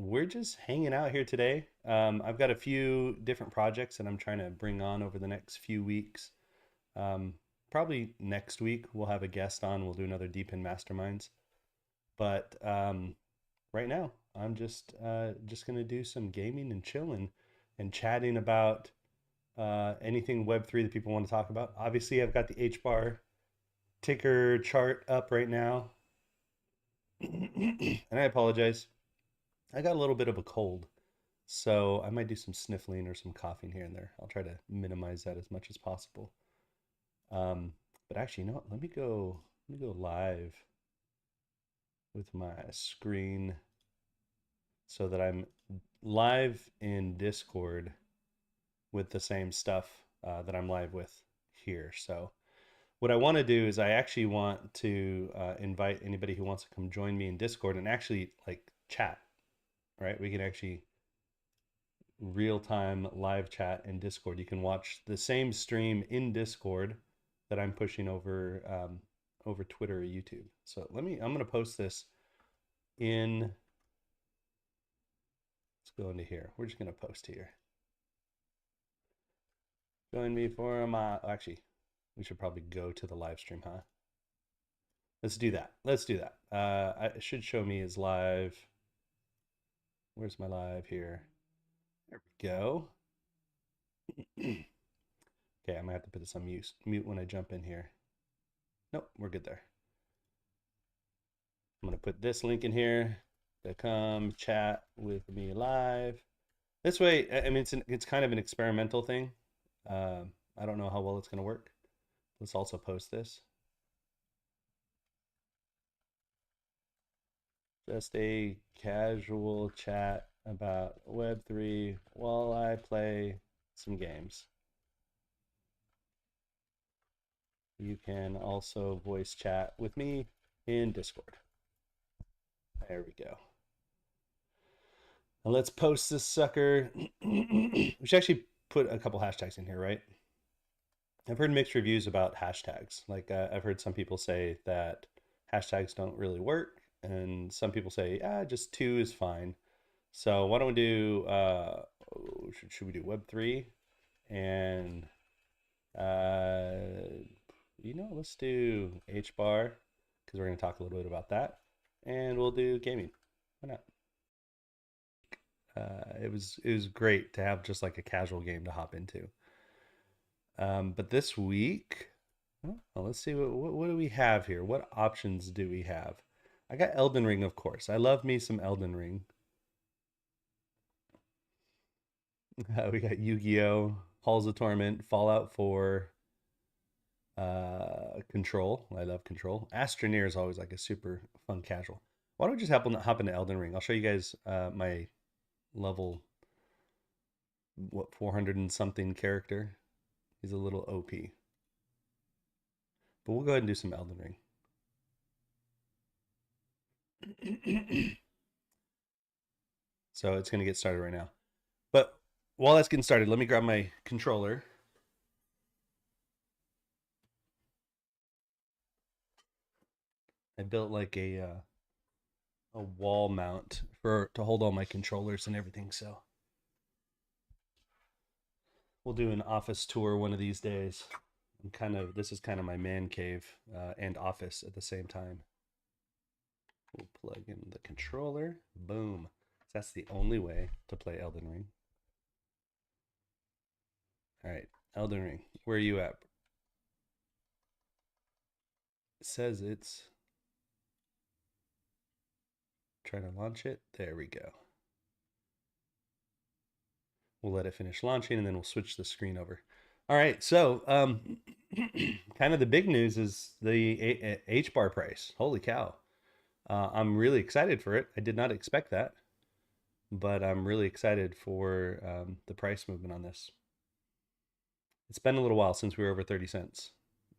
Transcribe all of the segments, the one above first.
We're just hanging out here today. I've got a few different projects that I'm trying to bring on over the next few weeks. Um, Probably next week we'll have a guest on. We'll do another DePIN Masterminds. But right now I'm just gonna do some gaming and chilling and chatting about anything Web3 that people want to talk about. Obviously, I've got the H bar ticker chart up right now, and I apologize. I got a little bit of a cold. So I might do some sniffling or some coughing here and there. I'll try to minimize that as much as possible. Um, but actually, you know what? Let me go live with my screen so that I'm live in Discord with the same stuff that I'm live with here. So what I want to do is I actually want to invite anybody who wants to come join me in Discord and actually like chat, right? We can actually real-time live chat in Discord. You can watch the same stream in Discord that I'm pushing over Twitter or YouTube. So I'm gonna post this in, let's go into here. We're just gonna post here. Join me for my, actually, we should probably go to the live stream, huh? Let's do that. Let's do that. It should show me as live. Where's my live here? There we go. Okay, I might have to put this on mute when I jump in here. Nope, we're good there. I'm gonna put this link in here to come chat with me live. This way, I mean, it's kind of an experimental thing. I don't know how well it's gonna work. Let's also post this. Just a casual chat about Web3 while I play some games. You can also voice chat with me in Discord. There we go. Now let's post this sucker. We should actually put a couple hashtags in here, right? I've heard mixed reviews about hashtags. Like I've heard some people say that hashtags don't really work, and some people say, just 2 is fine. So why don't we do, should we do Web3? And, let's do H bar, because we're going to talk a little bit about that. And we'll do gaming. Why not? It was great to have just like a casual game to hop into. But this week, well, let's see what do we have here. What options do we have? I got Elden Ring, of course. I love me some Elden Ring. We got Yu-Gi-Oh, Halls of Torment, Fallout 4, Control. I love Control. Astroneer is always like a super fun casual. Why don't we just hop into Elden Ring? I'll show you guys my level, 400 and something character. He's a little OP. But we'll go ahead and do some Elden Ring. So it's going to get started right now. But while that's getting started, let me grab my controller. I built like a wall mount to hold all my controllers and everything. So we'll do an office tour one of these days. This is kind of my man cave and office at the same time. We'll plug in the controller. Boom. That's the only way to play Elden Ring. All right, Elden Ring. Where are you at? It says it's trying to launch it. There we go. We'll let it finish launching and then we'll switch the screen over. All right, so kind of the big news is the H bar price. Holy cow. I'm really excited for it. I did not expect that, but I'm really excited for the price movement on this. It's been a little while since we were over 30 cents.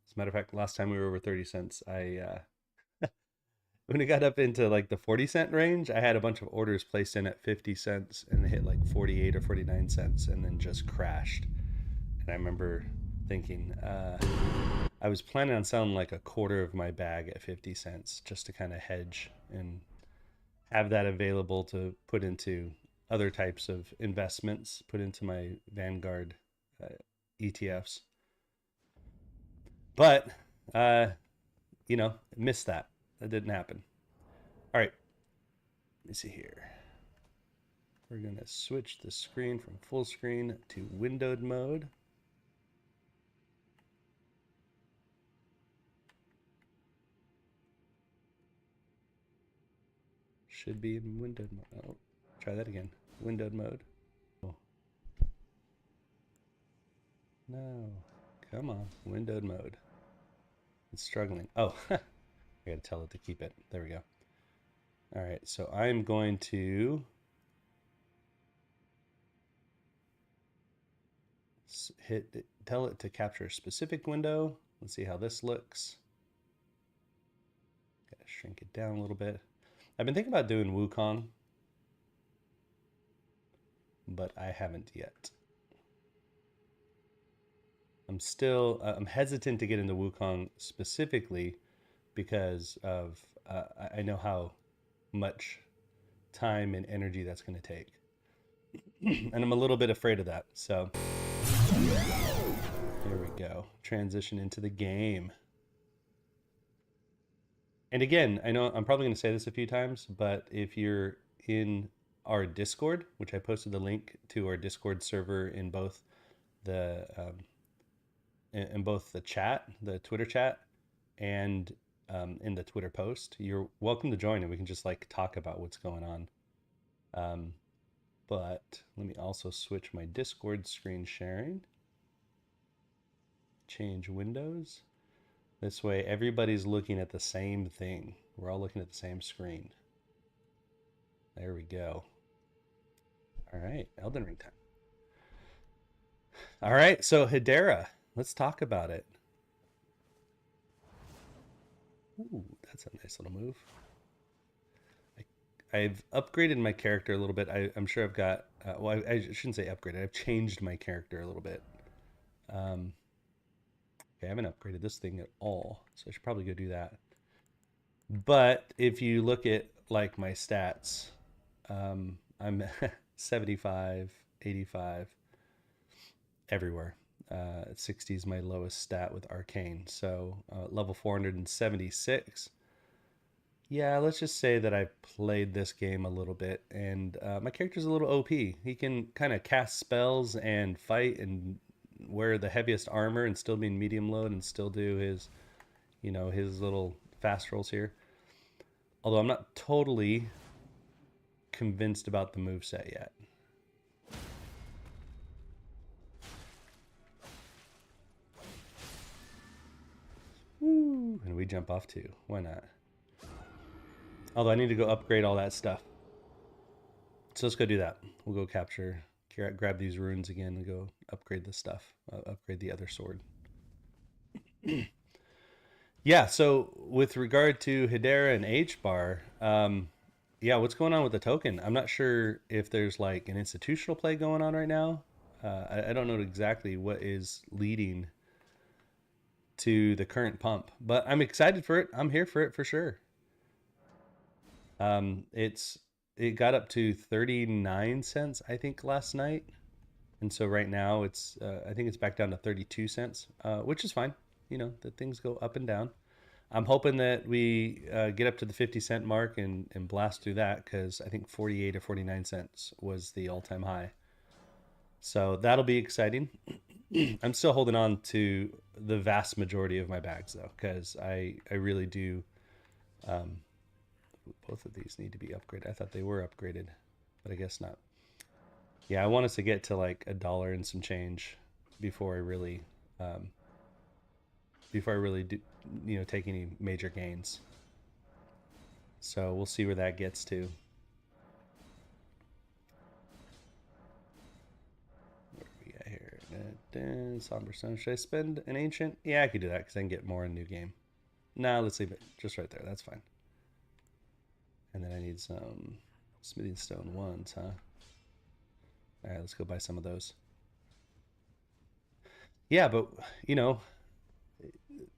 As a matter of fact, last time we were over 30 cents, when it got up into like the 40-cent range, I had a bunch of orders placed in at 50 cents and they hit like 48 or 49 cents and then just crashed. And I remember thinking, I was planning on selling like a quarter of my bag at 50 cents just to kind of hedge and have that available to put into other types of investments, put into my Vanguard ETFs. But, you know, missed that. That didn't happen. All right. Let me see here. We're going to switch the screen from full screen to windowed mode. Should be in windowed mode. Oh, try that again. Windowed mode. Oh. No. Come on. Windowed mode. It's struggling. Oh, I got to tell it to keep it. There we go. All right. So I'm going to tell it to capture a specific window. Let's see how this looks. Gotta shrink it down a little bit. I've been thinking about doing Wukong, but I haven't yet. I'm hesitant to get into Wukong specifically because of I know how much time and energy that's going to take, and I'm a little bit afraid of that. So there we go. Transition into the game. And again, I know I'm probably going to say this a few times, but if you're in our Discord, which I posted the link to our Discord server in both the chat, the Twitter chat, and in the Twitter post, you're welcome to join, and we can just like talk about what's going on. But let me also switch my Discord screen sharing. Change windows. This way everybody's looking at the same thing. We're all looking at the same screen. There we go. All right, Elden Ring time. All right, so Hedera, let's talk about it. Ooh, that's a nice little move. I've upgraded my character a little bit. I'm sure I've got, well, I shouldn't say upgraded. I've changed my character a little bit. Okay, I haven't upgraded this thing at all, so I should probably go do that. But if you look at like my stats, I'm 75, 85, everywhere. 60 is my lowest stat with Arcane. So level 476. Yeah, let's just say that I played this game a little bit, and my character's a little OP. He can kind of cast spells and fight and wear the heaviest armor and still be in medium load and still do his, you know, his little fast rolls here. Although I'm not totally convinced about the moveset yet. Woo! And we jump off too. Why not? Although I need to go upgrade all that stuff. So let's go do that. We'll go capture, grab these runes again and go upgrade the stuff. Upgrade the other sword. Yeah, so with regard to Hedera and H-Bar, yeah, what's going on with the token? I'm not sure if there's like an institutional play going on right now. I don't know exactly what is leading to the current pump, but I'm excited for it. I'm here for it for sure. It got up to 39 cents, I think, last night. And so right now it's, I think it's back down to 32 cents, which is fine. You know, that things go up and down. I'm hoping that we get up to the 50-cent mark and blast through that, because I think 48 or 49 cents was the all-time high. So that'll be exciting. I'm still holding on to the vast majority of my bags, though, because I really do. Both of these need to be upgraded. I thought they were upgraded, but I guess not. Yeah, I want us to get to like $1 and some change before I really do, you know, take any major gains. So we'll see where that gets to. What do we got here? Somber Stone. Should I spend an ancient? Yeah, I could do that because I can get more in new game. Nah, let's leave it just right there. That's fine. And then I need some smithing stone ones, huh? All right, let's go buy some of those. Yeah, but you know,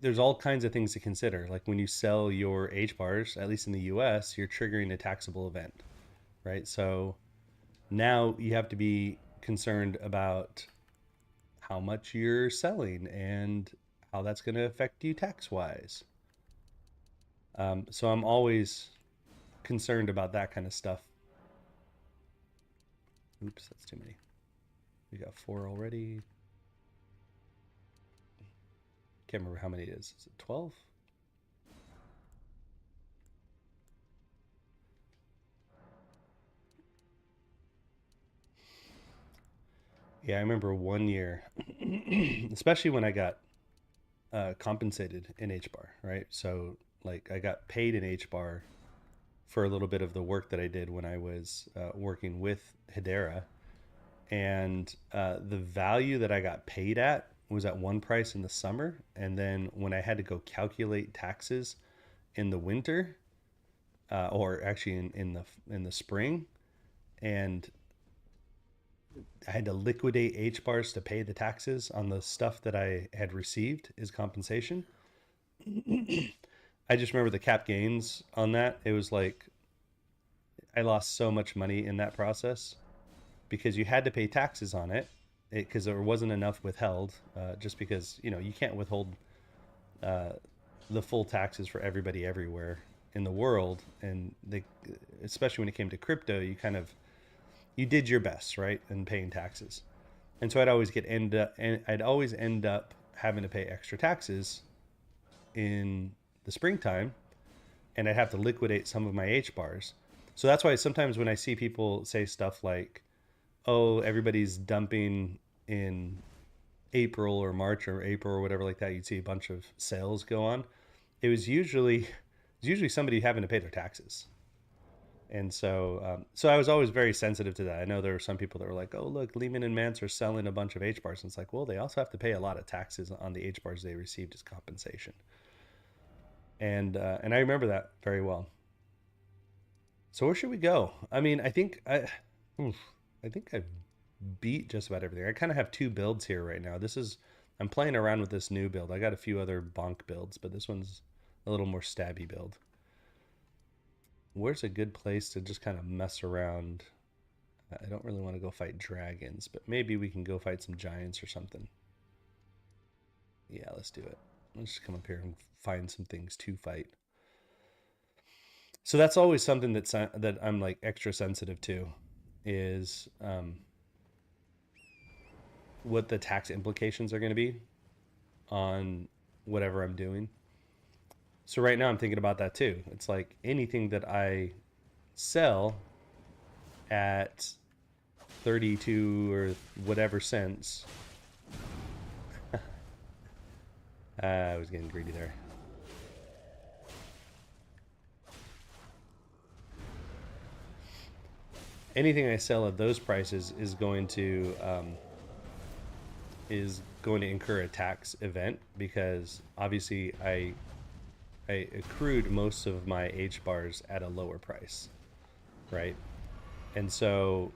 there's all kinds of things to consider. Like when you sell your H bars, at least in the US, you're triggering a taxable event, right? So now you have to be concerned about how much you're selling and how that's going to affect you tax wise. So I'm always concerned about that kind of stuff. Oops, that's too many. We got 4 already. Can't remember how many it is. Is it 12? Yeah, I remember one year, especially when I got compensated in H bar, right? So like I got paid in H bar for a little bit of the work that I did when I was working with Hedera, and the value that I got paid at was at one price in the summer, and then when I had to go calculate taxes in the winter, or actually in the spring, and I had to liquidate H bars to pay the taxes on the stuff that I had received as compensation. I just remember the cap gains on that. It was like I lost so much money in that process because you had to pay taxes on it because there wasn't enough withheld. Just because you can't withhold uh, the full taxes for everybody everywhere in the world, and especially when it came to crypto, you did your best, right, in paying taxes. And so I'd always end up having to pay extra taxes in the springtime, and I'd have to liquidate some of my H bars. So that's why sometimes when I see people say stuff like, "Oh, everybody's dumping in April or March or April or whatever like that," you'd see a bunch of sales go on. It was usually somebody having to pay their taxes. And so I was always very sensitive to that. I know there were some people that were like, "Oh, look, Lehman and Mance are selling a bunch of H bars." And it's like, well, they also have to pay a lot of taxes on the H bars they received as compensation. And I remember that very well. So where should we go? I mean, I think I've beat just about everything. I kind of have two builds here right now. I'm playing around with this new build. I got a few other bonk builds, but this one's a little more stabby build. Where's a good place to just kind of mess around? I don't really want to go fight dragons, but maybe we can go fight some giants or something. Yeah, let's do it. Let's just come up here and find some things to fight. So that's always something that I'm like extra sensitive to, is what the tax implications are going to be on whatever I'm doing. So right now I'm thinking about that too. It's like anything that I sell at 32 or whatever cents. I was getting greedy there. Anything I sell at those prices is going to incur a tax event, because obviously I accrued most of my H bars at a lower price, right? And so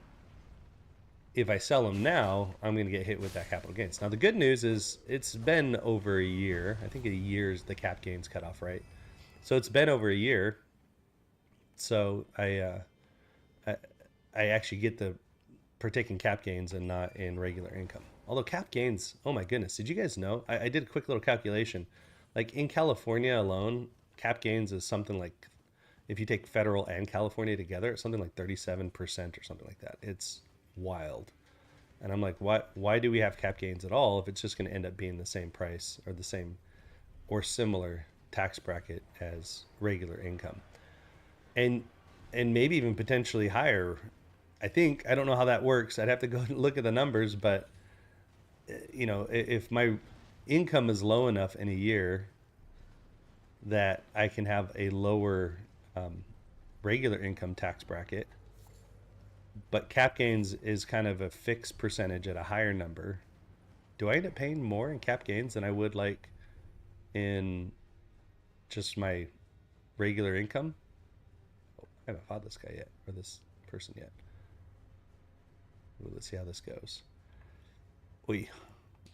if I sell them now, I'm going to get hit with that capital gains. Now the good news is it's been over a year. I think a year is the cap gains cutoff, right? So it's been over a year. So I, I actually get the partake in cap gains and not in regular income. Although cap gains, oh my goodness, did you guys know? I did a quick little calculation. Like in California alone, cap gains is something like, if you take federal and California together, it's something like 37% or something like that. It's wild. And I'm like, why do we have cap gains at all if it's just going to end up being the same price or the same or similar tax bracket as regular income? And maybe even potentially higher. I don't know how that works. I'd have to go look at the numbers, but if my income is low enough in a year that I can have a lower regular income tax bracket, but cap gains is kind of a fixed percentage at a higher number, do I end up paying more in cap gains than I would like in just my regular income? Oh, I haven't fought this guy yet, or this person yet. Ooh, let's see how this goes. I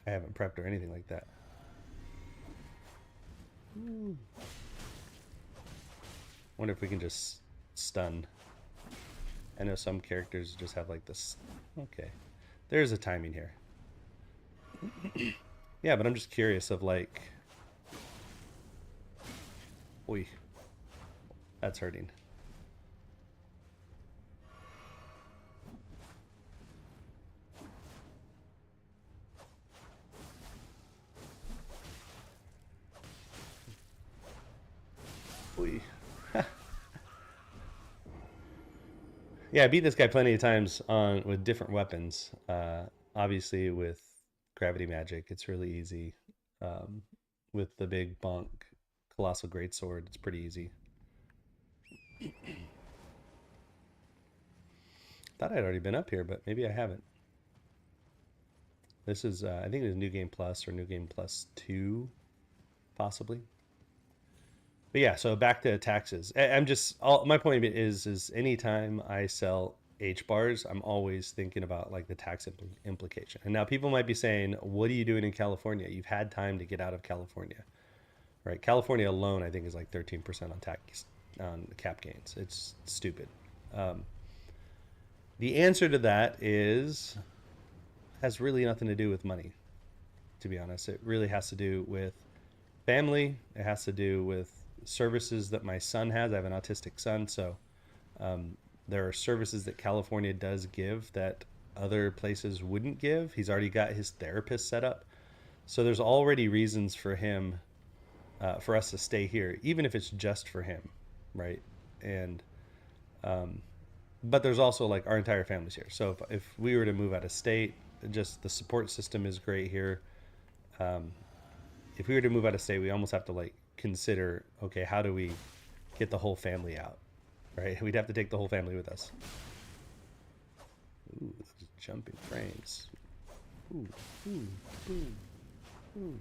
haven't prepped or anything like that. Ooh. Wonder if we can just stun. I know some characters just have like this. Okay, there's a timing here. Yeah, but I'm just curious of like, oi, that's hurting. Oi. Yeah, I beat this guy plenty of times on with different weapons. Obviously, with gravity magic, it's really easy. Um, with the big bonk colossal greatsword, it's pretty easy. Thought I'd already been up here, but maybe I haven't. This is, I think it's New Game Plus or New Game Plus 2, possibly. But yeah, so back to taxes. I'm just, my point is anytime I sell H bars, I'm always thinking about like the tax implication. And now people might be saying, what are you doing in California? You've had time to get out of California, right? California alone, I think, is like 13% on tax on cap gains. It's stupid. Um, the answer to that is has really nothing to do with money, to be honest. It really has to do with family. It has to do with services that my son has. I have an autistic son, so there are services that California does give that other places wouldn't give. He's already got his therapist set up, so there's already reasons for him, for us to stay here, even if it's just for him, right? And but there's also like our entire family's here. So if we were to move out of state, just the support system is great here. If we were to move out of state, we almost have to like consider, okay, how do we get the whole family out, right? We'd have to take the whole family with us. Ooh, those jumping frames. Ooh, ooh, ooh, ooh.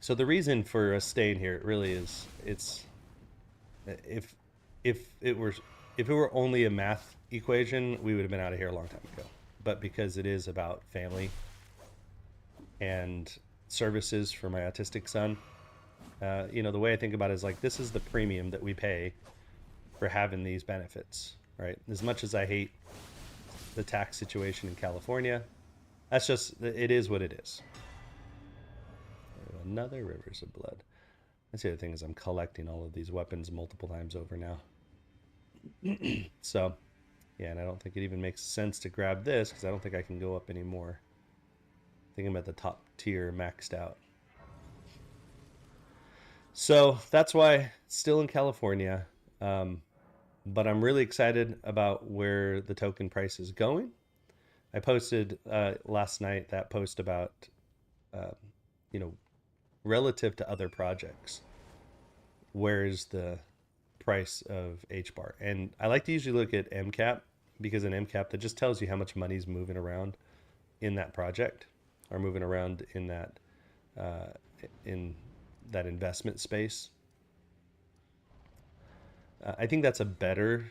So the reason for us staying here really is it's if if it were if it were only a math equation, we would have been out of here a long time ago. But because it is about family and services for my autistic son, the way I think about it is like this is the premium that we pay for having these benefits, right? As much as I hate the tax situation in California, that's just it is what it is. Another Rivers of Blood. That's the other thing is I'm collecting all of these weapons multiple times over now. So, yeah, and I don't think it even makes sense to grab this because I don't think I can go up anymore. I think I'm at the top tier maxed out. So that's why still in California, but I'm really excited about where the token price is going. I posted last night that post about, uh, you know, relative to other projects, where's the price of H bar? And I like to usually look at MCAP because in MCAP that just tells you how much money's moving around in that project or moving around uh, in that investment space. I think that's a better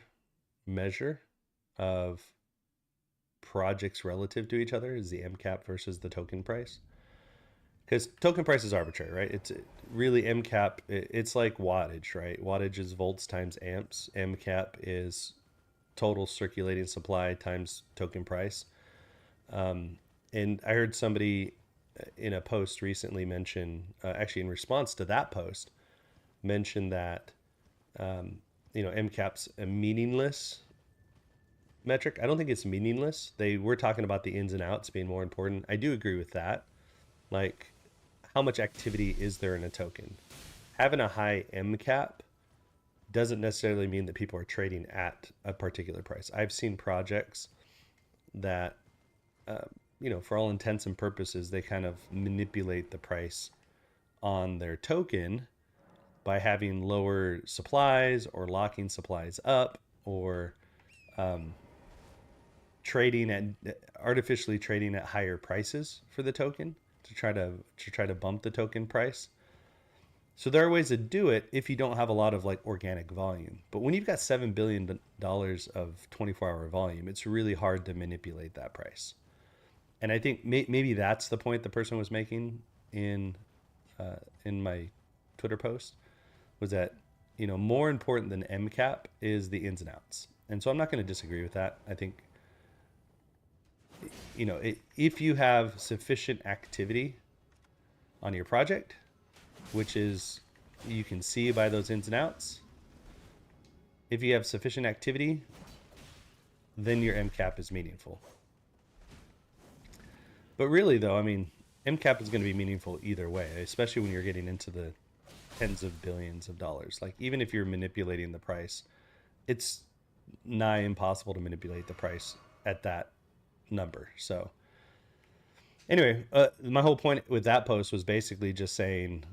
measure of projects relative to each other is the MCAP versus the token price. Because token price is arbitrary, right? It's really MCAP. It's like wattage, right? Wattage is volts times amps. MCAP is total circulating supply times token price. And I heard somebody in a post recently mention, actually in response to that post, mention that MCAP's a meaningless metric. I don't think it's meaningless. They were talking about the ins and outs being more important. I do agree with that. Like, how much activity is there in a token? Having a high MCAP doesn't necessarily mean that people are trading at a particular price. I've seen projects that, for all intents and purposes, they kind of manipulate the price on their token by having lower supplies or locking supplies up or artificially trading at higher prices for the token to try to bump the token price. So there are ways to do it if you don't have a lot of like organic volume. But when you've got $7 billion of 24-hour volume, it's really hard to manipulate that price. And I think maybe that's the point the person was making in in my Twitter post, was that, you know, more important than MCAP is the ins and outs. And so I'm not going to disagree with that. I think, you know, if you have sufficient activity on your project, which is you can see by those ins and outs, if you have sufficient activity, then your MCAP is meaningful. But really, though, I mean, MCAP is going to be meaningful either way, especially when you're getting into the tens of billions of dollars. Like, even if you're manipulating the price, it's nigh impossible to manipulate the price at that number. So anyway, my whole point with that post was basically just saying,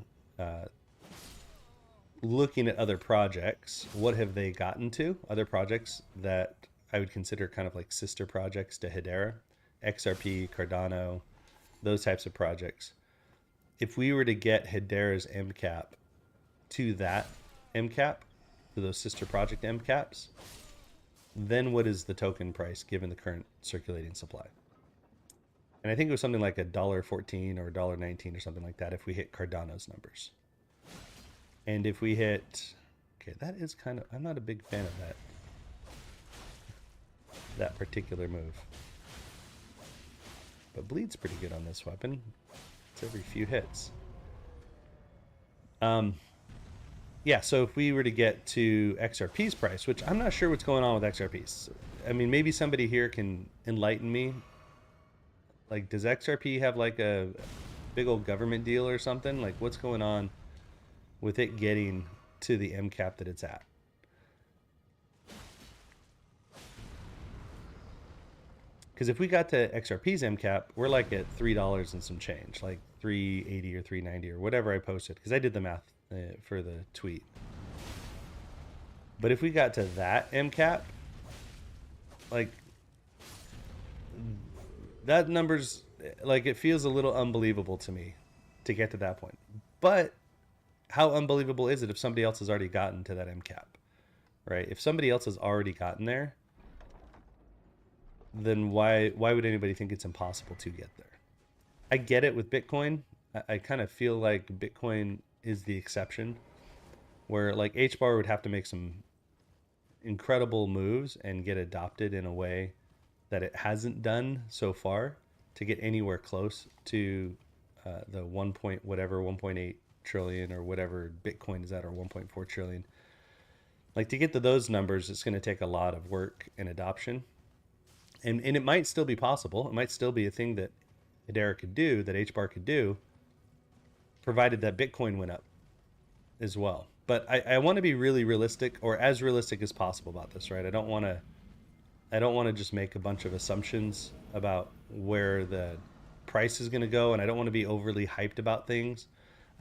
looking at other projects, what have they gotten to? Other projects that I would consider kind of like sister projects to Hedera, XRP, Cardano, those types of projects. If we were to get Hedera's MCAP to that MCAP, to those sister project MCAPs, then what is the token price given the current circulating supply? And I think it was something like $1.14 or $1.19 or something like that if we hit Cardano's numbers. And if we hit, okay, that is kind of, I'm not a big fan of that particular move. But bleed's pretty good on this weapon. It's every few hits. Yeah, so if we were to get to XRP's price, which I'm not sure what's going on with XRP's. I mean, maybe somebody here can enlighten me. Like, does XRP have like a big old government deal or something? Like, what's going on with it getting to the MCAP that it's at? Because if we got to XRP's MCAP, we're like at $3 and some change, like 380 or 390 or whatever I posted, because I did the math for the tweet. But if we got to that MCAP, like, that number's like, it feels a little unbelievable to me to get to that point. But how unbelievable is it if somebody else has already gotten to that MCAP, right? If somebody else has already gotten there, then why would anybody think it's impossible to get there? I get it with Bitcoin. I kind of feel like Bitcoin is the exception, where like HBAR would have to make some incredible moves and get adopted in a way that it hasn't done so far to get anywhere close to the 1.8 trillion or whatever Bitcoin is at, or 1.4 trillion. Like, to get to those numbers, it's going to take a lot of work and adoption. And it might still be possible. It might still be a thing that Hedera could do, that HBAR could do, provided that Bitcoin went up as well. But I want to be really realistic, or as realistic as possible about this, right? I don't want to just make a bunch of assumptions about where the price is going to go, and I don't want to be overly hyped about things.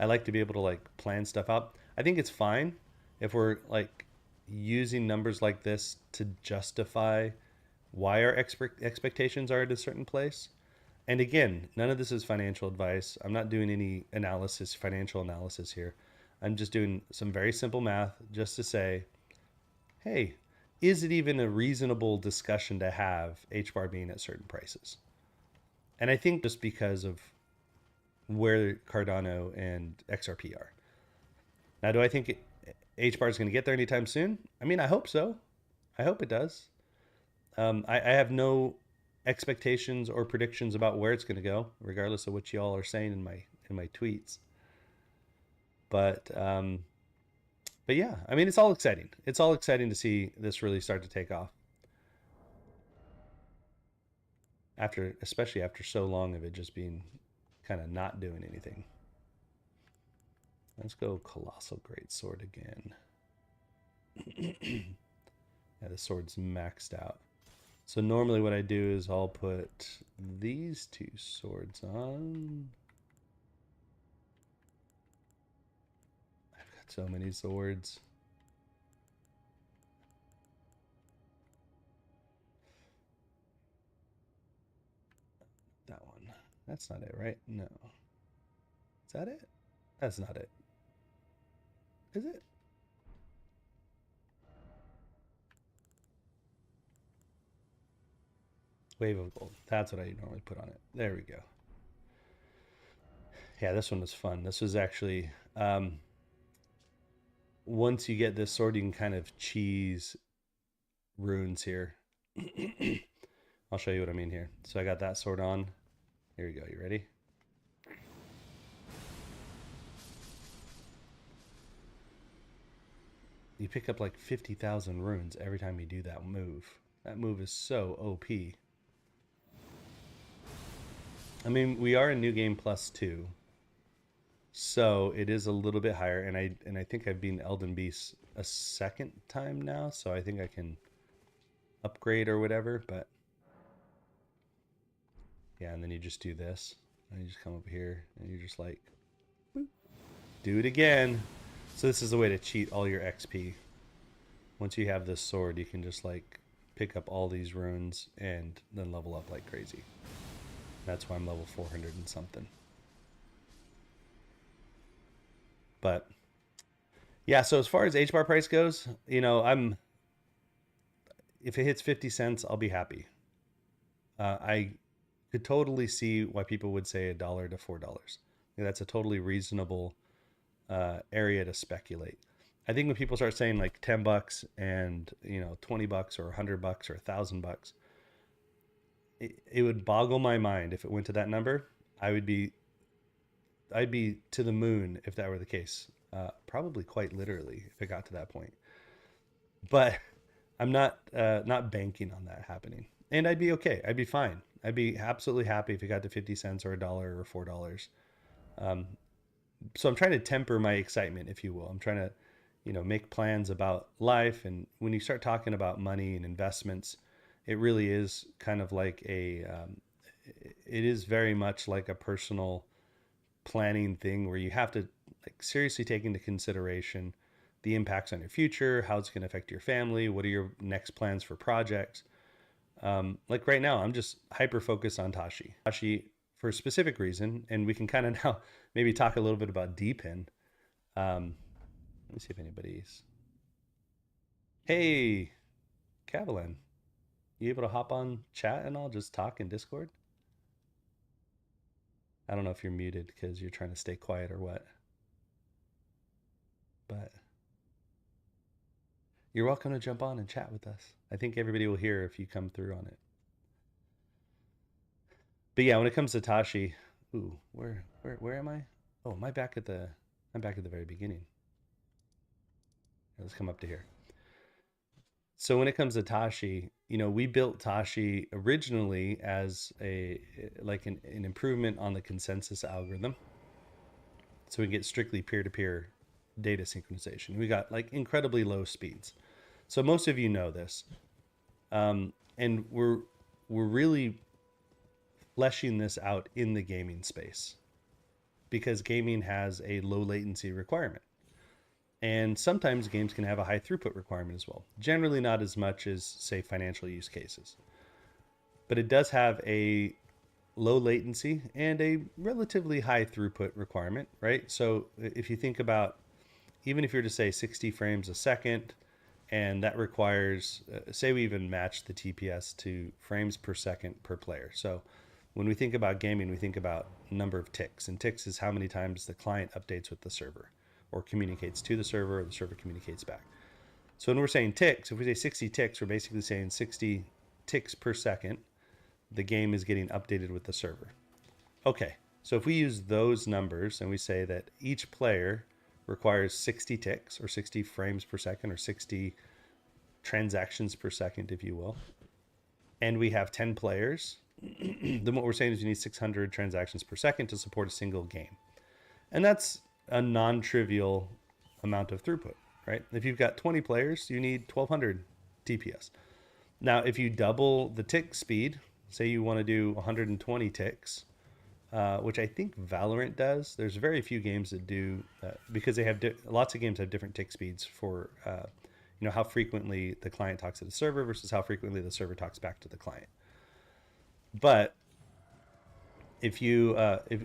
I like to be able to like plan stuff out. I think it's fine if we're like using numbers like this to justify why our expectations are at a certain place. And again, none of this is financial advice. I'm not doing any analysis, financial analysis here. I'm just doing some very simple math just to say, hey, is it even a reasonable discussion to have HBAR being at certain prices? And I think just because of where Cardano and XRP are. Now, do I think HBAR is going to get there anytime soon? I mean, I hope so. I hope it does. I have no expectations or predictions about where it's going to go, regardless of what y'all are saying in my tweets. But yeah, I mean, it's all exciting. It's all exciting to see this really start to take off. Especially after so long of it just being kind of not doing anything. Let's go Colossal Greatsword again. Yeah, the sword's maxed out. So normally what I do is I'll put these two swords on. I've got so many swords. That one. That's not it, right? No. Is that it? That's not it. Is it? Wave of gold. That's what I normally put on it. There we go. Yeah, this one was fun. This was actually, once you get this sword, you can kind of cheese runes here. I'll show you what I mean here. So I got that sword on. Here we go. You ready? You pick up like 50,000 runes every time you do that move. That move is so OP. I mean, we are in New Game Plus 2. So it is a little bit higher, and I think I've been Elden Beast a second time now, so I think I can upgrade or whatever, but yeah, and then you just do this, and you just come up here, and you just like, boop, do it again. So this is a way to cheat all your XP. Once you have this sword, you can just like pick up all these runes and then level up like crazy. That's why I'm level 400 and something. But yeah, so as far as H bar price goes, you know, if it hits 50 cents, I'll be happy. I could totally see why people would say $1 to $4. That's a totally reasonable area to speculate. I think when people start saying like $10 and, you know, $20 or $100 or $1,000, it would boggle my mind if it went to that number. I'd be to the moon if that were the case. Probably quite literally if it got to that point. But I'm not banking on that happening. And I'd be okay. I'd be fine. I'd be absolutely happy if it got to 50 cents or $1 or $4. So I'm trying to temper my excitement, if you will. I'm trying to, you know, make plans about life. And when you start talking about money and investments, it really is kind of like it is very much like a personal planning thing where you have to like seriously take into consideration the impacts on your future, how it's going to affect your family, what are your next plans for projects. Like right now, I'm just hyper focused on Tashi for a specific reason, and we can kind of now maybe talk a little bit about DePIN. Let me see if anybody's. Hey, Cavalan, you able to hop on chat and I'll just talk in Discord? I don't know if you're muted because you're trying to stay quiet or what. But you're welcome to jump on and chat with us. I think everybody will hear if you come through on it. But yeah, when it comes to Tashi, ooh, where am I? Oh, I'm back at the very beginning. Let's come up to here. So when it comes to Tashi, you know, we built Tashi originally as an improvement on the consensus algorithm. So we get strictly peer-to-peer data synchronization. We got like incredibly low speeds. So most of you know this. And we're really fleshing this out in the gaming space because gaming has a low latency requirement. And sometimes games can have a high throughput requirement as well. Generally not as much as, say, financial use cases. But it does have a low latency and a relatively high throughput requirement, right? So if you think about, even if you're to say 60 frames a second, and that requires, say we even match the TPS to frames per second per player. So when we think about gaming, we think about number of ticks, and ticks is how many times the client updates with the server or communicates to the server, or the server communicates back. So when we're saying ticks, if we say 60 ticks, we're basically saying 60 ticks per second, the game is getting updated with the server. Okay, so if we use those numbers and we say that each player requires 60 ticks or 60 frames per second or 60 transactions per second, if you will, and we have 10 players, then what we're saying is you need 600 transactions per second to support a single game. And that's a non-trivial amount of throughput, right? If you've got 20 players, you need 1200 TPS. Now, if you double the tick speed, say you want to do 120 ticks, which I think Valorant does. There's very few games that do, because they have lots of games have different tick speeds for, you know, how frequently the client talks to the server versus how frequently the server talks back to the client. But if you,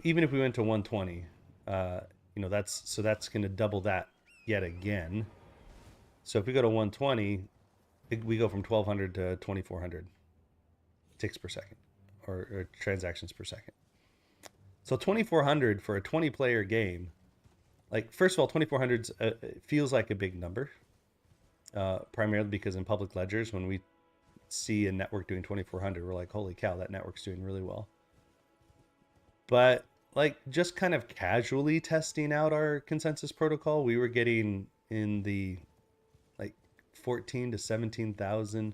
even if we went to 120, you know, that's going to double that yet again. So if we go to 120, we go from 1200 to 2400 ticks per second, or transactions per second. So 2400 for a 20 player game, like, first of all, 2400 feels like a big number, primarily because in public ledgers, when we see a network doing 2400, we're like, holy cow, that network's doing really well. But like, just kind of casually testing out our consensus protocol, we were getting in the like 14 to 17,000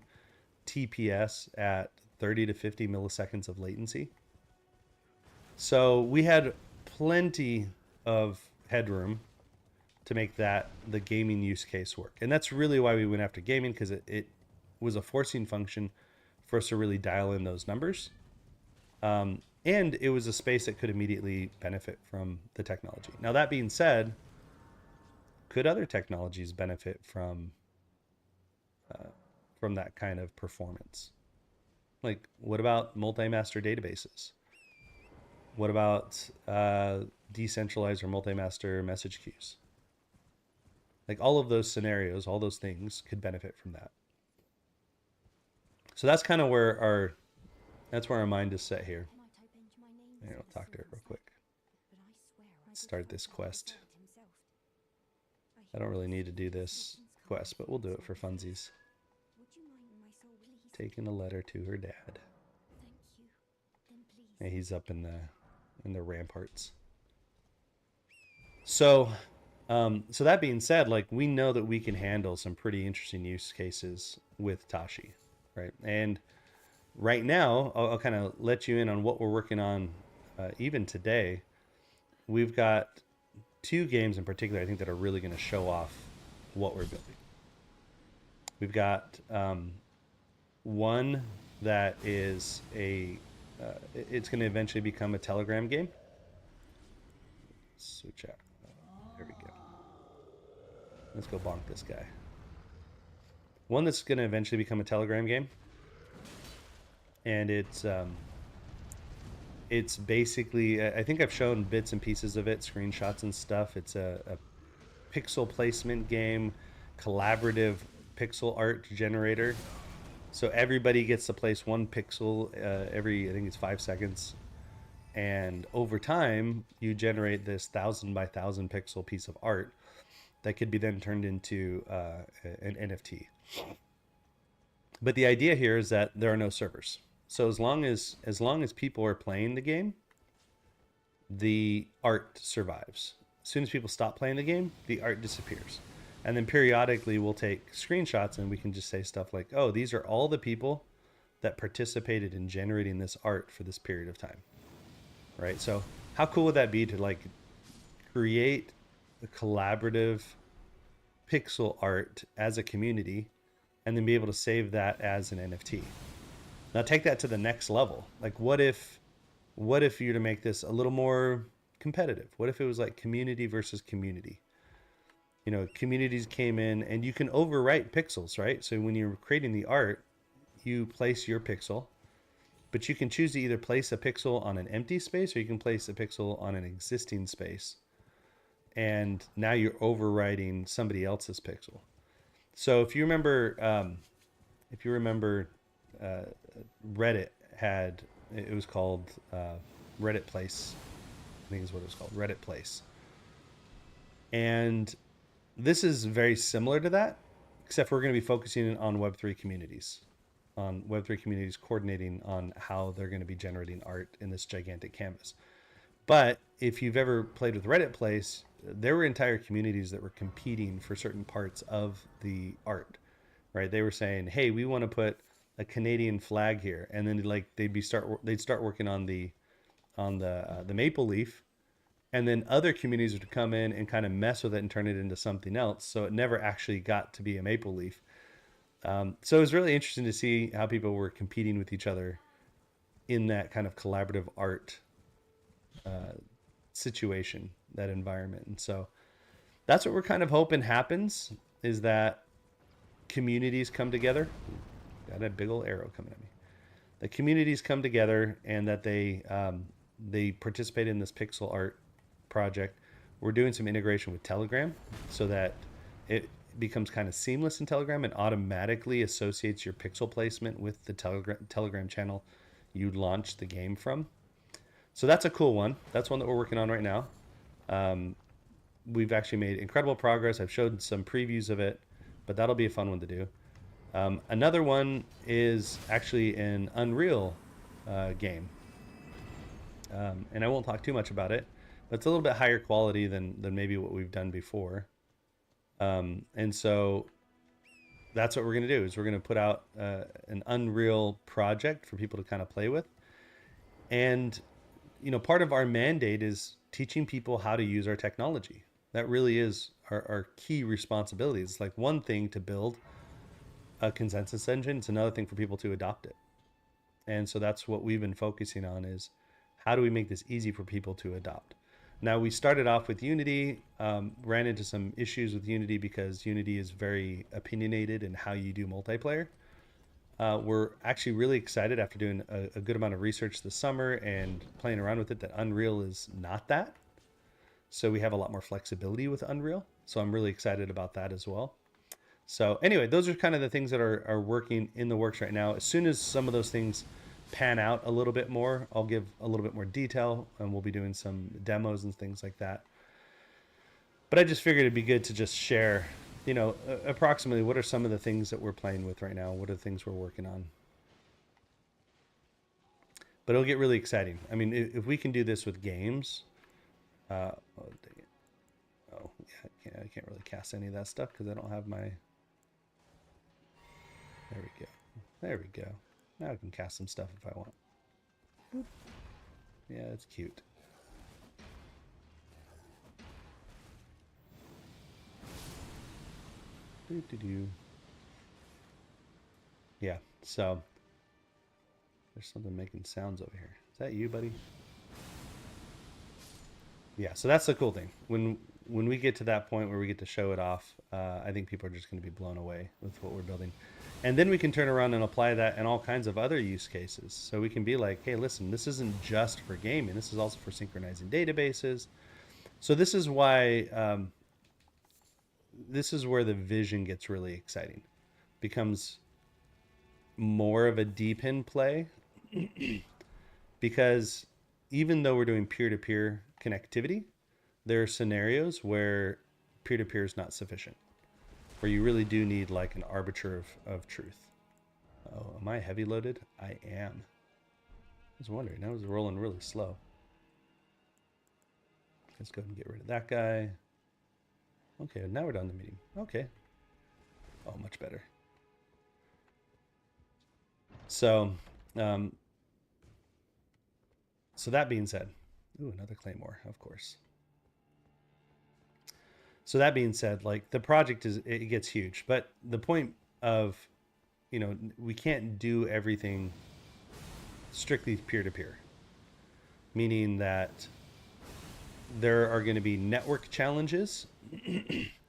TPS at 30 to 50 milliseconds of latency. So we had plenty of headroom to make that the gaming use case work. And that's really why we went after gaming, because it was a forcing function for us to really dial in those numbers. And it was a space that could immediately benefit from the technology. Now, that being said, could other technologies benefit from that kind of performance? Like, what about multi-master databases? What about decentralized or multi-master message queues? Like, all of those scenarios, all those things could benefit from that. So that's kind of where our mind is set here. I'll talk to her real quick. Start this quest. I don't really need to do this quest, but we'll do it for funsies. Taking a letter to her dad. And he's up in the ramparts. So that being said, like, we know that we can handle some pretty interesting use cases with Tashi, right? And right now, I'll kind of let you in on what we're working on. Even today, we've got 2 games in particular, I think, that are really going to show off what we're building. We've got one that is it's going to eventually become a Telegram game. Switch out. There we go. Let's go bonk this guy. One that's going to eventually become a Telegram game. And it's basically, I think I've shown bits and pieces of it, screenshots and stuff. It's a pixel placement game, collaborative pixel art generator. So everybody gets to place 1 pixel every, I think it's 5 seconds. And over time, you generate this 1,000 by 1,000 pixel piece of art that could be then turned into an NFT. But the idea here is that there are no servers. So as long as people are playing the game, the art survives. As soon as people stop playing the game, the art disappears. And then periodically we'll take screenshots and we can just say stuff like, oh, these are all the people that participated in generating this art for this period of time. Right? So how cool would that be to like create a collaborative pixel art as a community and then be able to save that as an NFT? Now take that to the next level. Like, what if you were to make this a little more competitive? What if it was like community versus community? You know, communities came in and you can overwrite pixels, right? So when you're creating the art, you place your pixel, but you can choose to either place a pixel on an empty space or you can place a pixel on an existing space. And now you're overwriting somebody else's pixel. So if you remember, Reddit had, it was called Reddit Place, I think is what it was called, Reddit Place. And this is very similar to that, except we're going to be focusing on Web3 communities, coordinating on how they're going to be generating art in this gigantic canvas. But if you've ever played with Reddit Place, there were entire communities that were competing for certain parts of the art, right? They were saying, hey, we want to put a Canadian flag here. And then like they'd start working on the maple leaf. And then other communities would come in and kind of mess with it and turn it into something else. So it never actually got to be a maple leaf. So it was really interesting to see how people were competing with each other in that kind of collaborative art situation, that environment. And so that's what we're kind of hoping happens, is that communities come together. Got a big old arrow coming at me. The communities come together and that they participate in this pixel art project we're doing some integration with Telegram so that it becomes kind of seamless in Telegram and automatically associates your pixel placement with the Telegram channel you launch the game from. So that's a cool one. That's one that we're working on right now. We've actually made incredible progress. I've showed some previews of it, but that'll be a fun one to do. Another one is actually an Unreal game. And I won't talk too much about it, but it's a little bit higher quality than maybe what we've done before. And so that's what we're going to do, is we're going to put out an Unreal project for people to kind of play with. And, you know, part of our mandate is teaching people how to use our technology. That really is our key responsibility. It's like one thing to build a consensus engine. It's another thing for people to adopt it. And so that's what we've been focusing on, is how do we make this easy for people to adopt? Now, we started off with Unity, ran into some issues with Unity because Unity is very opinionated in how you do multiplayer. We're actually really excited, after doing a good amount of research this summer and playing around with it, that Unreal is not that. So we have a lot more flexibility with Unreal. So I'm really excited about that as well. So anyway, those are kind of the things that are working in the works right now. As soon as some of those things pan out a little bit more, I'll give a little bit more detail, and we'll be doing some demos and things like that. But I just figured it'd be good to just share, you know, approximately what are some of the things that we're playing with right now. What are the things we're working on? But it'll get really exciting. I mean, if we can do this with games, oh, dang it. Oh, yeah, I can't really cast any of that stuff because I don't have my, there we go. There we go. Now I can cast some stuff if I want. Yeah, that's cute. Yeah, so there's something making sounds over here. Is that you, buddy? Yeah, so that's the cool thing. When we get to that point where we get to show it off, I think people are just going to be blown away with what we're building. And then we can turn around and apply that in all kinds of other use cases. So we can be like, hey, listen, this isn't just for gaming. This is also for synchronizing databases. So this is why, this is where the vision gets really exciting. Becomes more of a DePIN play. Because even though we're doing peer-to-peer connectivity, there are scenarios where peer-to-peer is not sufficient, where you really do need like an arbiter of truth. Oh, am I heavy loaded? I am. I was wondering, I was rolling really slow. Let's go ahead and get rid of that guy. Okay, now we're done the meeting. Okay. Oh, much better. So, so that being said, ooh, another claymore, of course. So that being said, like the project it gets huge, but the point of, you know, we can't do everything strictly peer-to-peer, meaning that there are going to be network challenges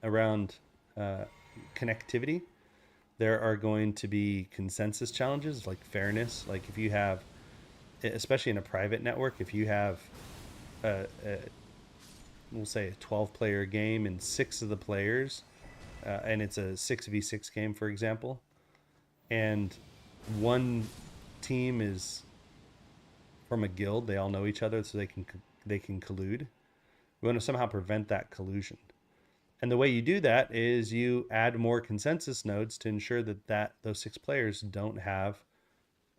around connectivity. There are going to be consensus challenges like fairness. Like if you have, especially in a private network, if you have we'll say a 12-player game and 6 of the players, and it's a 6v6 game, for example, and one team is from a guild, they all know each other, so they can collude. We want to somehow prevent that collusion. And the way you do that is you add more consensus nodes to ensure that those 6 players don't have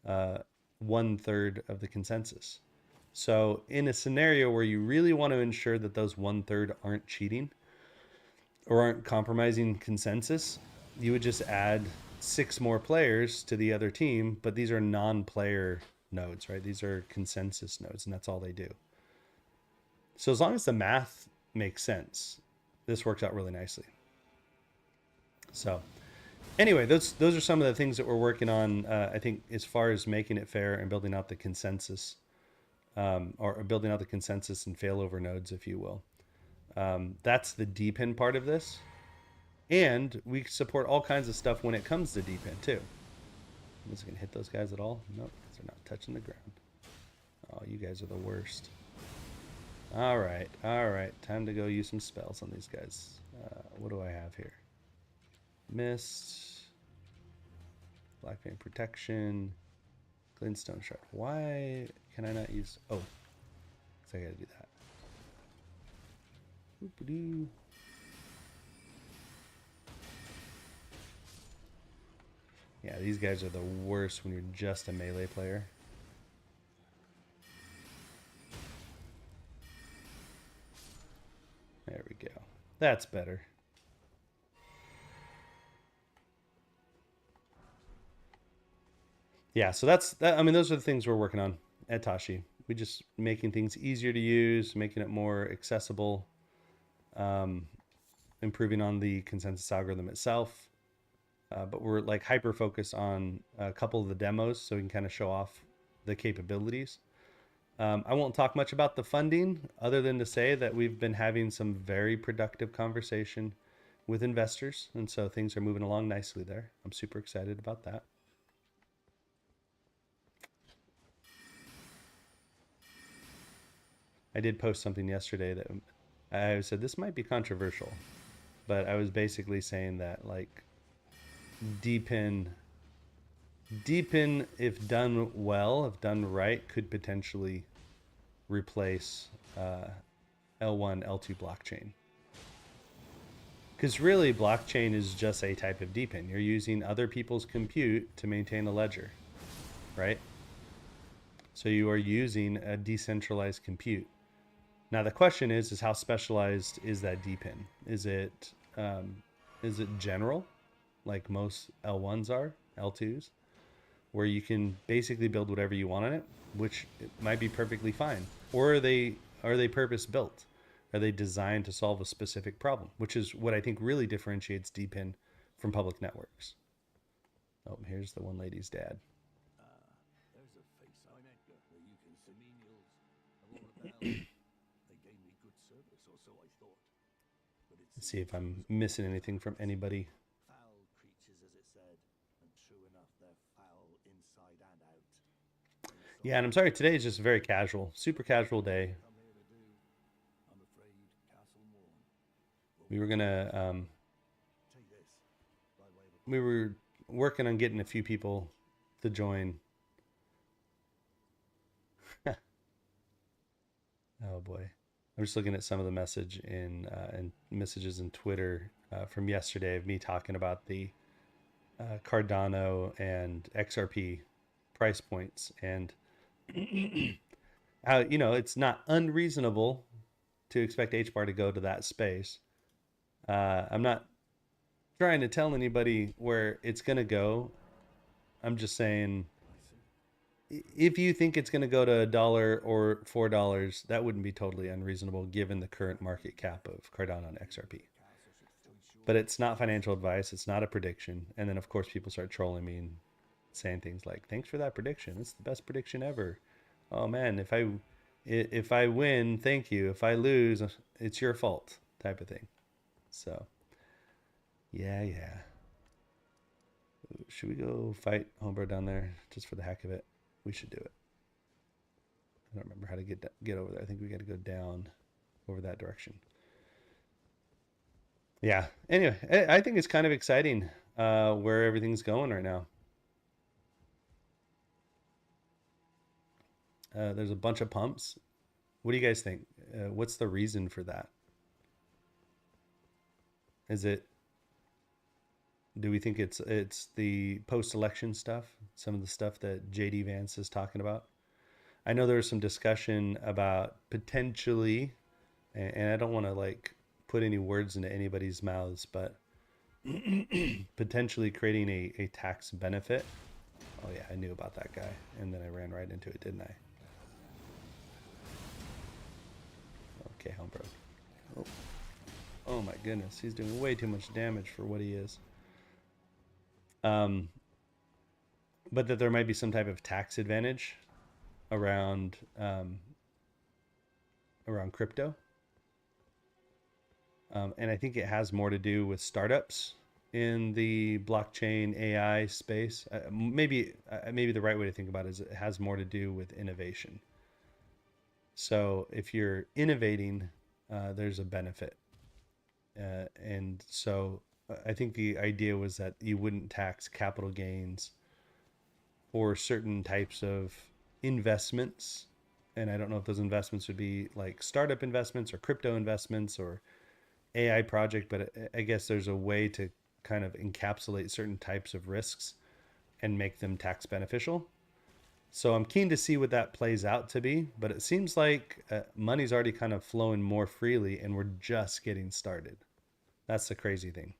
1/3 of the consensus. So in a scenario where you really want to ensure that those 1/3 aren't cheating or aren't compromising consensus, you would just add 6 more players to the other team, but these are non-player nodes, right? These are consensus nodes, and that's all they do. So as long as the math makes sense, this works out really nicely. So anyway, those are some of the things that we're working on, I think, as far as making it fair and building out the consensus, or building out the consensus and failover nodes, if you will. That's the DePIN part of this. And we support all kinds of stuff when it comes to DePIN too. Is it going to hit those guys at all? Nope, because they're not touching the ground. Oh, you guys are the worst. All right. All right. Time to go use some spells on these guys. What do I have here? Mist. Black Vein Protection. Glintstone Shard. Why can I not use... Oh. Because I gotta do that. Boop-a-doo. Yeah, these guys are the worst when you're just a melee player. There we go. That's better. Yeah, so that's that. I mean, those are the things we're working on at Tashi. We just making things easier to use, making it more accessible, um, improving on the consensus algorithm itself. But we're like hyper focused on a couple of the demos so we can kind of show off the capabilities. I won't talk much about the funding other than to say that we've been having some very productive conversation with investors. And so things are moving along nicely there. I'm super excited about that. I did post something yesterday that I said this might be controversial, but I was basically saying that like DePIN, if done well, if done right, could potentially replace L1, L2 blockchain. Because really, blockchain is just a type of DePIN. You're using other people's compute to maintain a ledger, right? So you are using a decentralized compute. Now the question is how specialized is that DePIN? Is it general, like most L1s are, L2s, where you can basically build whatever you want on it, which might be perfectly fine? Or are they purpose built? Are they designed to solve a specific problem? Which is what I think really differentiates DePIN from public networks. Oh, here's the one lady's dad. There's a face I met where you can see menials of all about. They gave me good service, or so I thought. But Let's see if I'm missing anything from anybody. Foul creatures, as it said, and true enough, they're foul inside and out. Yeah, and I'm sorry, today is just very casual, super casual day. I'm here to do. I'm afraid Castle Morn. We were gonna, Take this by way of we were working on getting a few people to join. Oh boy, I'm just looking at some of the messages in Twitter from yesterday of me talking about the Cardano and XRP price points, and how it's not unreasonable to expect HBAR to go to that space. I'm not trying to tell anybody where it's going to go. I'm just saying, if you think it's going to go to $1 or $4, that wouldn't be totally unreasonable given the current market cap of Cardano and XRP. But it's not financial advice. It's not a prediction. And then, of course, people start trolling me and saying things like, "Thanks for that prediction. It's the best prediction ever. Oh man, if I win, thank you. If I lose, it's your fault," type of thing. So, yeah. Should we go fight Homebro down there just for the heck of it? We should do it. I don't remember how to get over there. I think we got to go down over that direction. Yeah. Anyway, I think it's kind of exciting where everything's going right now. There's a bunch of pumps. What do you guys think? What's the reason for that? Do we think it's the post-election stuff? Some of the stuff that JD Vance is talking about? I know there was some discussion about potentially, and I don't want to like put any words into anybody's mouths, but potentially creating a tax benefit. Oh yeah, I knew about that guy, and then I ran right into it, didn't I? Okay, homebro. Oh my goodness, he's doing way too much damage for what he is. But that there might be some type of tax advantage around crypto. And I think it has more to do with startups in the blockchain AI space. Maybe the right way to think about it is it has more to do with innovation. So if you're innovating, there's a benefit. And so I think the idea was that you wouldn't tax capital gains for certain types of investments. And I don't know if those investments would be like startup investments or crypto investments or AI project, but I guess there's a way to kind of encapsulate certain types of risks and make them tax beneficial. So I'm keen to see what that plays out to be, but it seems like money's already kind of flowing more freely and we're just getting started. That's the crazy thing.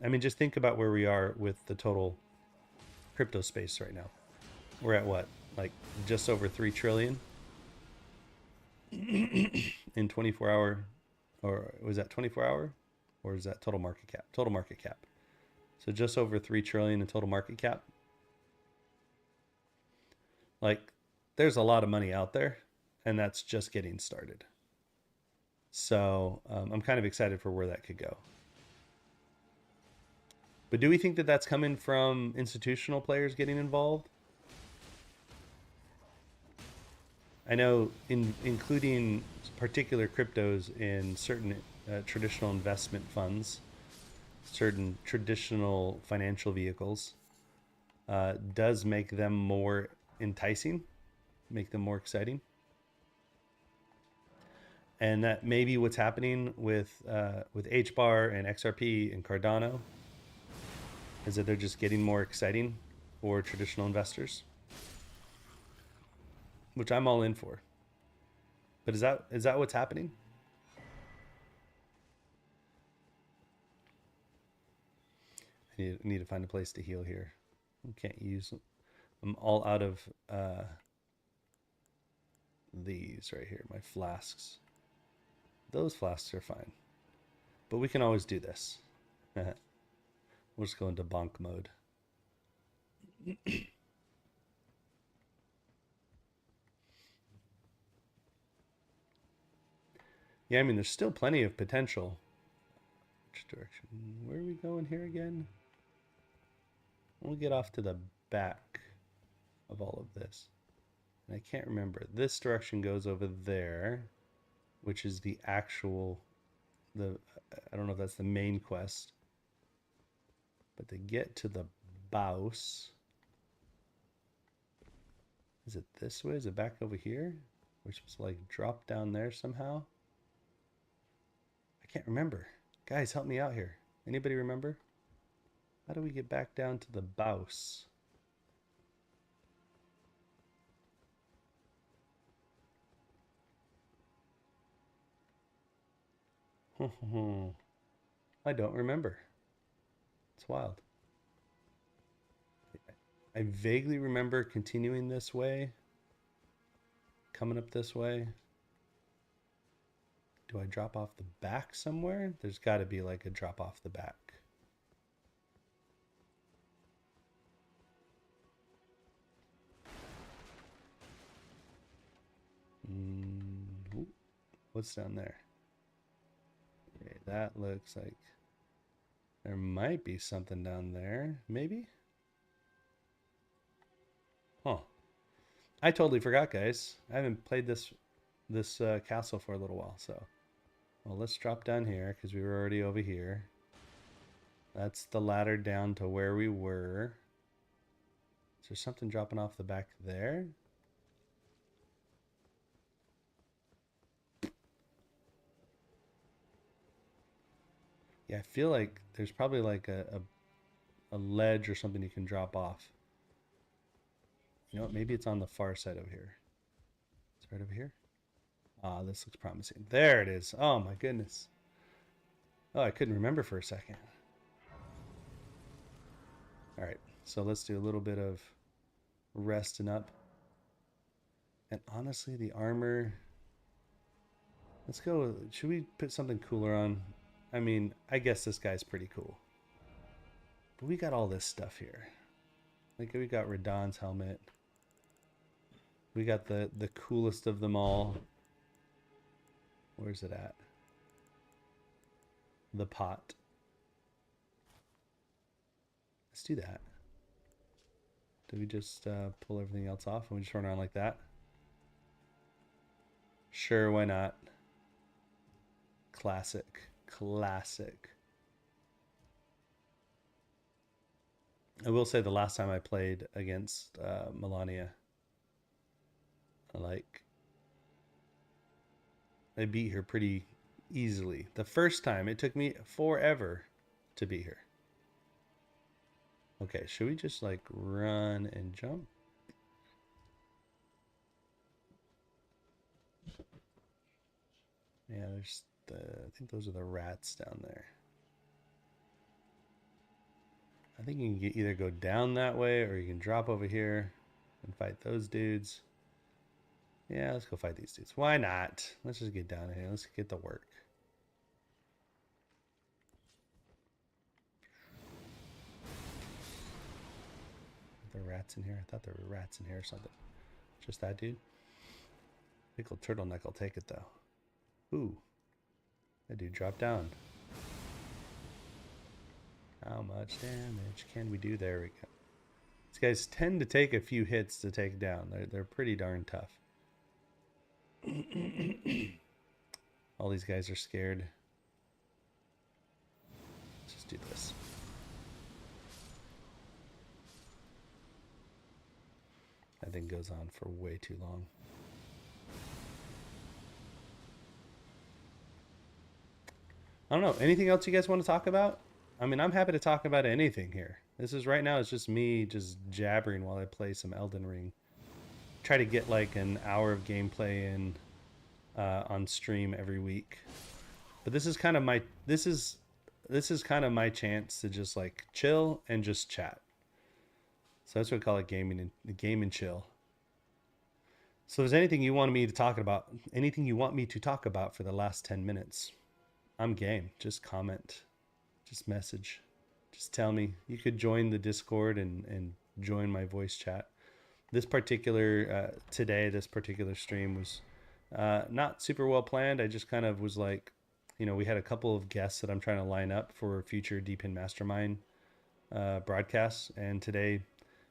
I mean, just think about where we are with the total crypto space right now. We're at what? Like just over 3 trillion in 24-hour, or was that 24-hour, or is that total market cap? Total market cap. So just over 3 trillion in total market cap. Like there's a lot of money out there and that's just getting started. So I'm kind of excited for where that could go. But do we think that that's coming from institutional players getting involved? I know including particular cryptos in certain traditional investment funds, certain traditional financial vehicles, does make them more enticing, make them more exciting. And that may be what's happening with HBAR and XRP and Cardano, is that they're just getting more exciting for traditional investors, which I'm all in for. But is that what's happening? I need to find a place to heal here. I can't use. I'm all out of these right here. My flasks. Those flasks are fine, but we can always do this. We'll just go into bonk mode. Yeah, I mean, there's still plenty of potential. Which direction? Where are we going here again? We'll get off to the back of all of this. And I can't remember. This direction goes over there, which is the actual, I don't know if that's the main quest. But to get to the Baus, is it this way? Is it back over here? We're supposed to like drop down there somehow? I can't remember. Guys, help me out here. Anybody remember? How do we get back down to the Baus? I don't remember. It's wild. I vaguely remember continuing this way, coming up this way. Do I drop off the back somewhere? There's got to be like a drop off the back. What's down there? Okay, that looks like there might be something down there. Maybe? Huh. I totally forgot, guys. I haven't played this castle for a little while, so. Well, let's drop down here because we were already over here. That's the ladder down to where we were. Is there something dropping off the back there? Yeah, I feel like there's probably like a ledge or something you can drop off. You know what? Maybe it's on the far side over here. It's right over here. Ah, this looks promising. There it is. Oh my goodness. Oh, I couldn't remember for a second. All right, so let's do a little bit of resting up. And honestly, the armor. Let's go. Should we put something cooler on? I mean, I guess this guy's pretty cool. But we got all this stuff here. Like we got Radahn's helmet. We got the coolest of them all. Where's it at? The pot. Let's do that. Do we just pull everything else off and we just run around like that? Sure, why not? Classic. Classic. I will say the last time I played against Melania, like, I beat her pretty easily. The first time, it took me forever to beat her. Okay, should we just like run and jump? Yeah, there's the, I think those are the rats down there. I think you can either go down that way or you can drop over here and fight those dudes. Yeah, let's go fight these dudes. Why not? Let's just get down here. Let's get to work. Are there rats in here? I thought there were rats in here or something. Just that dude? Pickled turtleneck, I'll take it though. Ooh. That dude dropped down. How much damage can we do? There we go. These guys tend to take a few hits to take down. They're pretty darn tough. All these guys are scared. Let's just do this. That thing goes on for way too long. I don't know. Anything else you guys want to talk about? I mean, I'm happy to talk about anything here. This is right now, it's just me just jabbering while I play some Elden Ring. Try to get like an hour of gameplay in on stream every week. But this is kind of my this is kind of my chance to just like chill and just chat. So that's what we call it, gaming and game and chill. So if there's anything you want me to talk about, anything you want me to talk about for the last 10 minutes, I'm game. Just comment, just message, just tell me. You could join the Discord and join my voice chat. This particular this particular stream was not super well planned. I just kind of was like, you know, we had a couple of guests that I'm trying to line up for future DePIN Mastermind broadcasts, and today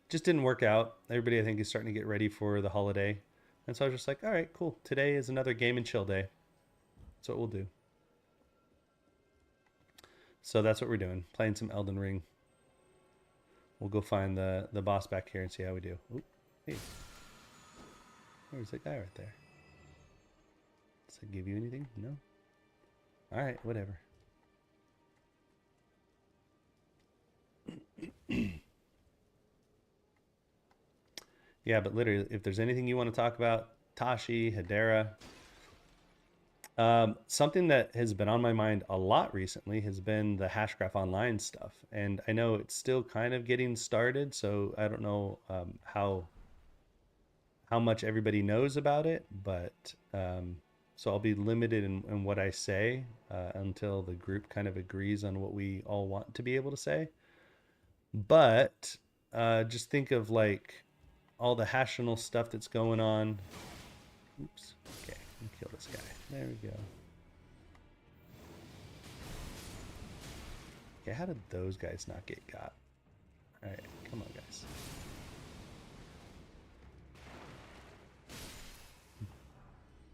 just didn't work out. Everybody, I think, is starting to get ready for the holiday, and so I was just like, all right, cool. Today is another game and chill day. That's what we'll do. So that's what we're doing, playing some Elden Ring. We'll go find the boss back here and see how we do. Ooh, hey, there's that guy right there. Does it give you anything? No? All right, whatever. Yeah, but literally, if there's anything you want to talk about, Tashi, Hedera, something that has been on my mind a lot recently has been the Hashgraph Online stuff. And I know it's still kind of getting started, so I don't know how much everybody knows about it, but so I'll be limited in what I say until the group kind of agrees on what we all want to be able to say. But just think of like all the Hashinal stuff that's going on. Oops. Okay, let me kill this guy. There we go. Okay, how did those guys not get got? All right, come on, guys.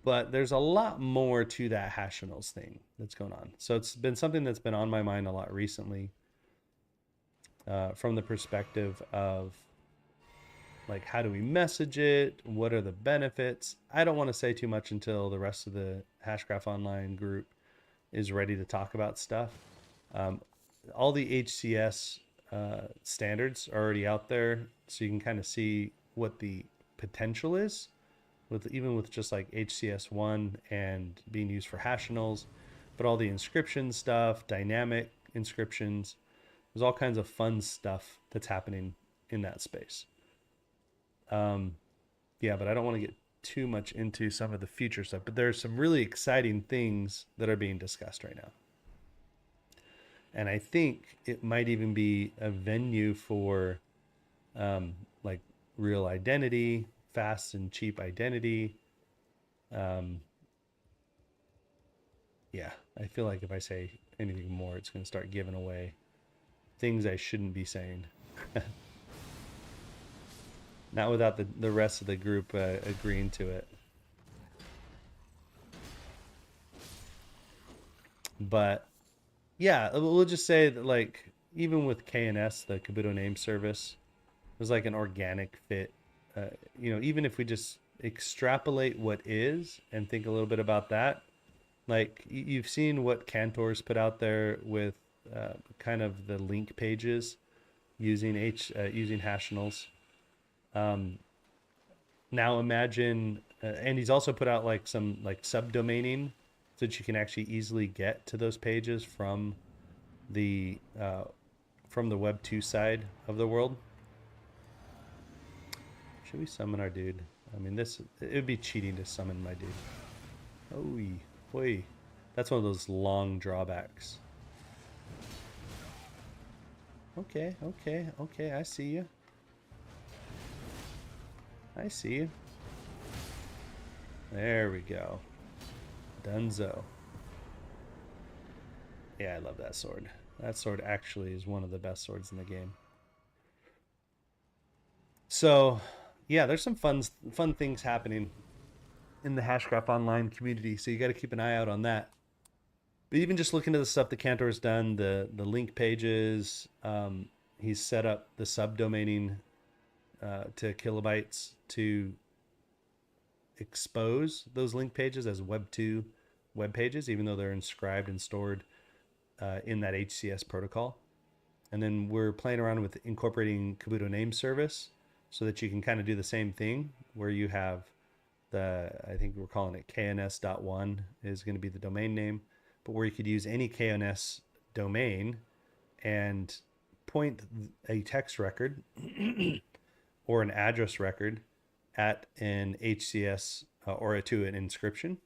But there's a lot more to that Hashinals thing that's going on. So it's been something that's been on my mind a lot recently from the perspective of like, how do we message it? What are the benefits? I don't want to say too much until the rest of the Hashgraph Online group is ready to talk about stuff. All the HCS standards are already out there, so you can kind of see what the potential is, even with just like HCS1 and being used for Hashinals, but all the inscription stuff, dynamic inscriptions, there's all kinds of fun stuff that's happening in that space. Yeah, but I don't want to get too much into some of the future stuff, but there's some really exciting things that are being discussed right now. And I think it might even be a venue for like real identity, fast and cheap identity. Yeah, I feel like if I say anything more, it's going to start giving away things I shouldn't be saying. Not without the rest of the group agreeing to it. But yeah, we'll just say that like even with KNS, the Kabuto name service, was like an organic fit. Even if we just extrapolate what is and think a little bit about that, like you've seen what Cantor's put out there with kind of the link pages using hashnals. Um, Now imagine, and he's also put out like some like subdomaining so that you can actually easily get to those pages the from the Web 2 side of the world. Should we summon our dude? I mean, it would be cheating to summon my dude. Oh, boy, that's one of those long drawbacks. Okay, okay, okay. I see you. I see you. There we go. Dunzo. Yeah, I love that sword. That sword actually is one of the best swords in the game. So, yeah, there's some fun things happening in the Hashgraph Online community. So you got to keep an eye out on that. But even just looking at the stuff that Cantor's done, the link pages, he's set up the subdomaining to kilobytes to expose those link pages as Web2 web pages, even though they're inscribed and stored in that HCS protocol. And then we're playing around with incorporating Kabuto name service so that you can kind of do the same thing where you have I think we're calling it KNS.1 is going to be the domain name, but where you could use any KNS domain and point a text record or an address record at an HCS or to an inscription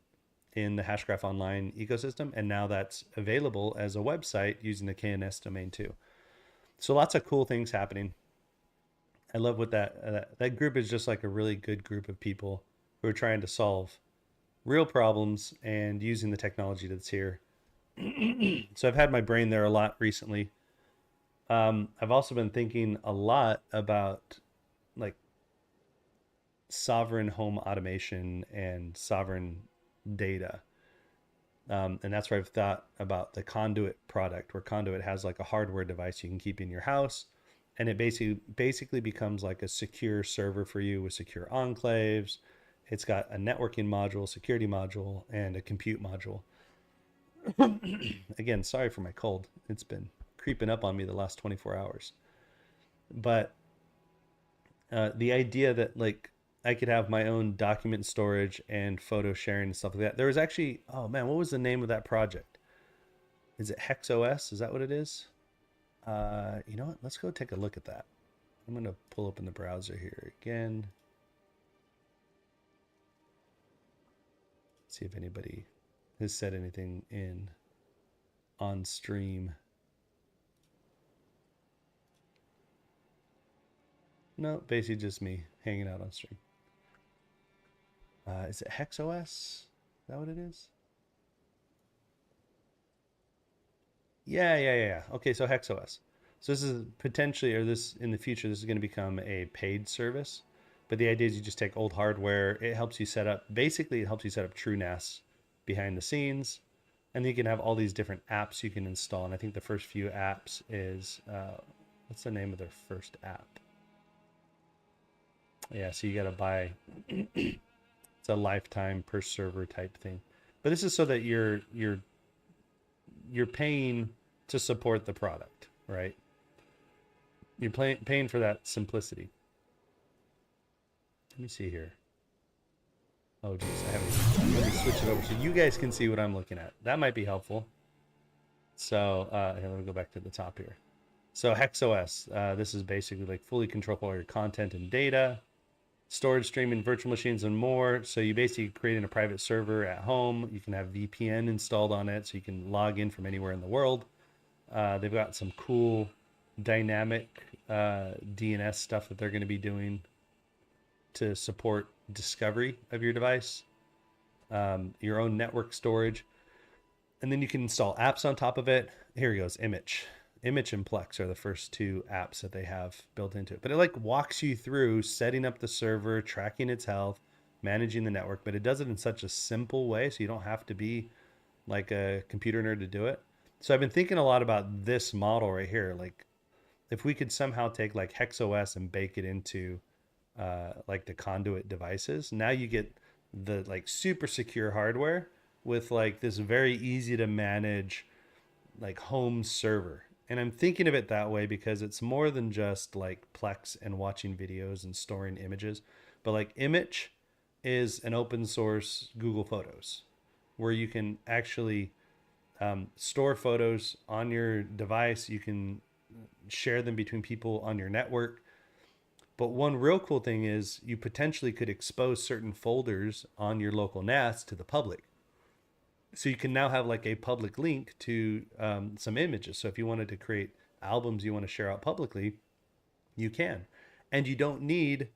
in the Hashgraph Online ecosystem. And now that's available as a website using the KNS domain too. So lots of cool things happening. I love what that group is just like a really good group of people who are trying to solve real problems and using the technology that's here. So I've had my brain there a lot recently. I've also been thinking a lot about like sovereign home automation and sovereign data. And that's where I've thought about the Conduit product, where Conduit has like a hardware device you can keep in your house, and it basically becomes like a secure server for you with secure enclaves. It's got a networking module, security module, and a compute module. Again, sorry for my cold. It's been creeping up on me the last 24 hours. But the idea that like I could have my own document storage and photo sharing and stuff like that. There was actually, oh man, what was the name of that project? Is it HexOS? Is that what it is? You know what? Let's go take a look at that. I'm going to pull up in the browser here again. See if anybody has said anything on stream. No, basically just me hanging out on stream. Is it HexOS? Is that what it is? Yeah. Okay, so HexOS. So this is potentially, or this in the future, this is going to become a paid service. But the idea is you just take old hardware. It helps you set up, basically it helps you set up TrueNAS behind the scenes. And then you can have all these different apps you can install. And I think the first few apps is, what's the name of their first app? Yeah, so you got to buy, it's a lifetime per server type thing. But this is so that you're paying to support the product, right? You're paying for that simplicity. Let me see here. Oh, geez, let me switch it over so you guys can see what I'm looking at. That might be helpful. So here, let me go back to the top here. So HexOS, this is basically like fully control all your content and data, storage, streaming, virtual machines, and more. So you basically creating a private server at home. You can have VPN installed on it so you can log in from anywhere in the world. They've got some cool dynamic DNS stuff that they're going to be doing to support discovery of your device, your own network storage. And then you can install apps on top of it. Here he goes, Image and Plex are the first two apps that they have built into it. But it like walks you through setting up the server, tracking its health, managing the network, but it does it in such a simple way so you don't have to be like a computer nerd to do it. So I've been thinking a lot about this model right here. Like if we could somehow take like HexOS and bake it into like the conduit devices, now you get the like super secure hardware with like this very easy to manage like home server. And I'm thinking of it that way because it's more than just like Plex and watching videos and storing images, but like Image is an open source Google Photos where you can actually store photos on your device. You can share them between people on your network. But one real cool thing is you potentially could expose certain folders on your local NAS to the public. So you can now have like a public link to some images. So if you wanted to create albums you want to share out publicly, you can. And you don't need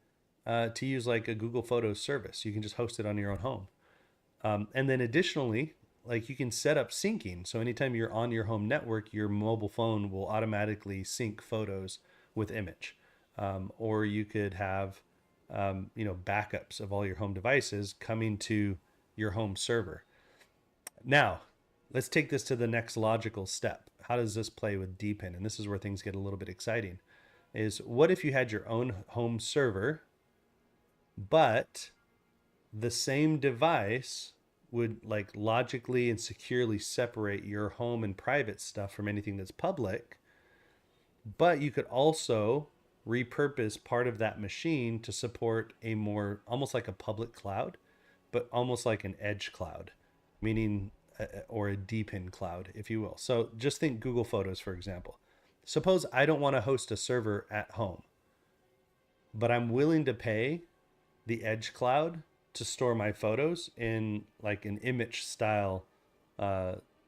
to use like a Google Photos service. You can just host it on your own home. And then additionally, like you can set up syncing. So anytime you're on your home network, your mobile phone will automatically sync photos with Image. Or you could have, backups of all your home devices coming to your home server. Now, let's take this to the next logical step. How does this play with DePIN? And this is where things get a little bit exciting. Is what if you had your own home server, but the same device would like logically and securely separate your home and private stuff from anything that's public, but you could also repurpose part of that machine to support a more almost like a public cloud, but almost like an edge cloud, meaning or a DePIN cloud, if you will. So just think Google Photos, for example. Suppose I don't want to host a server at home, but I'm willing to pay the edge cloud to store my photos in like an image style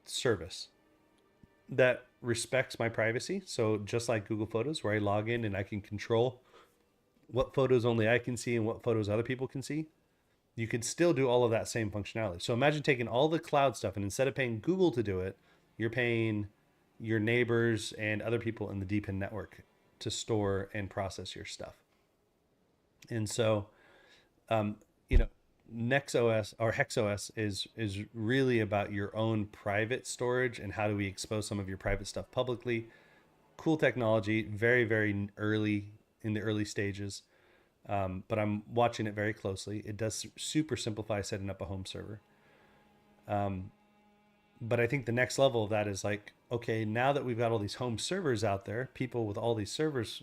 service that respects my privacy. So just like Google Photos, where I log in and I can control what photos only I can see and what photos other people can see, you could still do all of that same functionality. So imagine taking all the cloud stuff and instead of paying Google to do it, you're paying your neighbors and other people in the DePIN network to store and process your stuff. And so, um, you know, NextOS or HexOS is really about your own private storage and how do we expose some of your private stuff publicly. Cool technology, very, very early in the early stages. But I'm watching it very closely. It does super simplify setting up a home server. But I think the next level of that is like, okay, now that we've got all these home servers out there, people with all these servers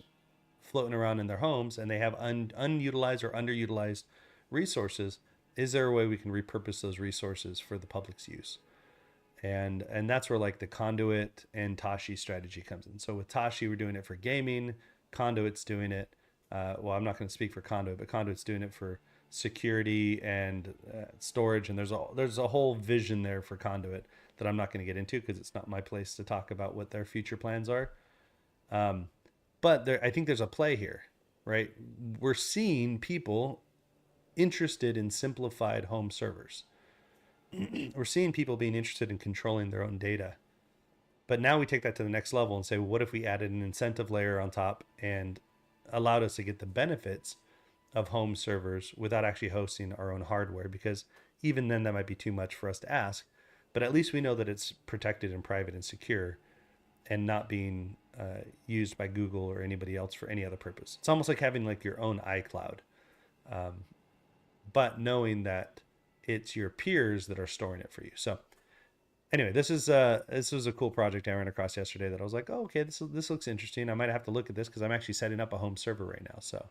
floating around in their homes and they have unutilized or underutilized resources, is there a way we can repurpose those resources for the public's use? And that's where like the Conduit and Tashi strategy comes in. So with Tashi, we're doing it for gaming. Conduit's doing it. Well, I'm not going to speak for Conduit, but Conduit's doing it for security and storage. And there's a whole vision there for Conduit that I'm not going to get into because it's not my place to talk about what their future plans are. But I think there's a play here, right? We're seeing people interested in simplified home servers. We're seeing people being interested in controlling their own data. But now we take that to the next level and say, well, what if we added an incentive layer on top and allowed us to get the benefits of home servers without actually hosting our own hardware? Because even then that might be too much for us to ask, but at least we know that it's protected and private and secure and not being used by Google or anybody else for any other purpose. It's almost like having like your own iCloud, but knowing that it's your peers that are storing it for you. So anyway, this was a cool project I ran across yesterday that I was like, oh, okay, this looks interesting. I might have to look at this because I'm actually setting up a home server right now. So,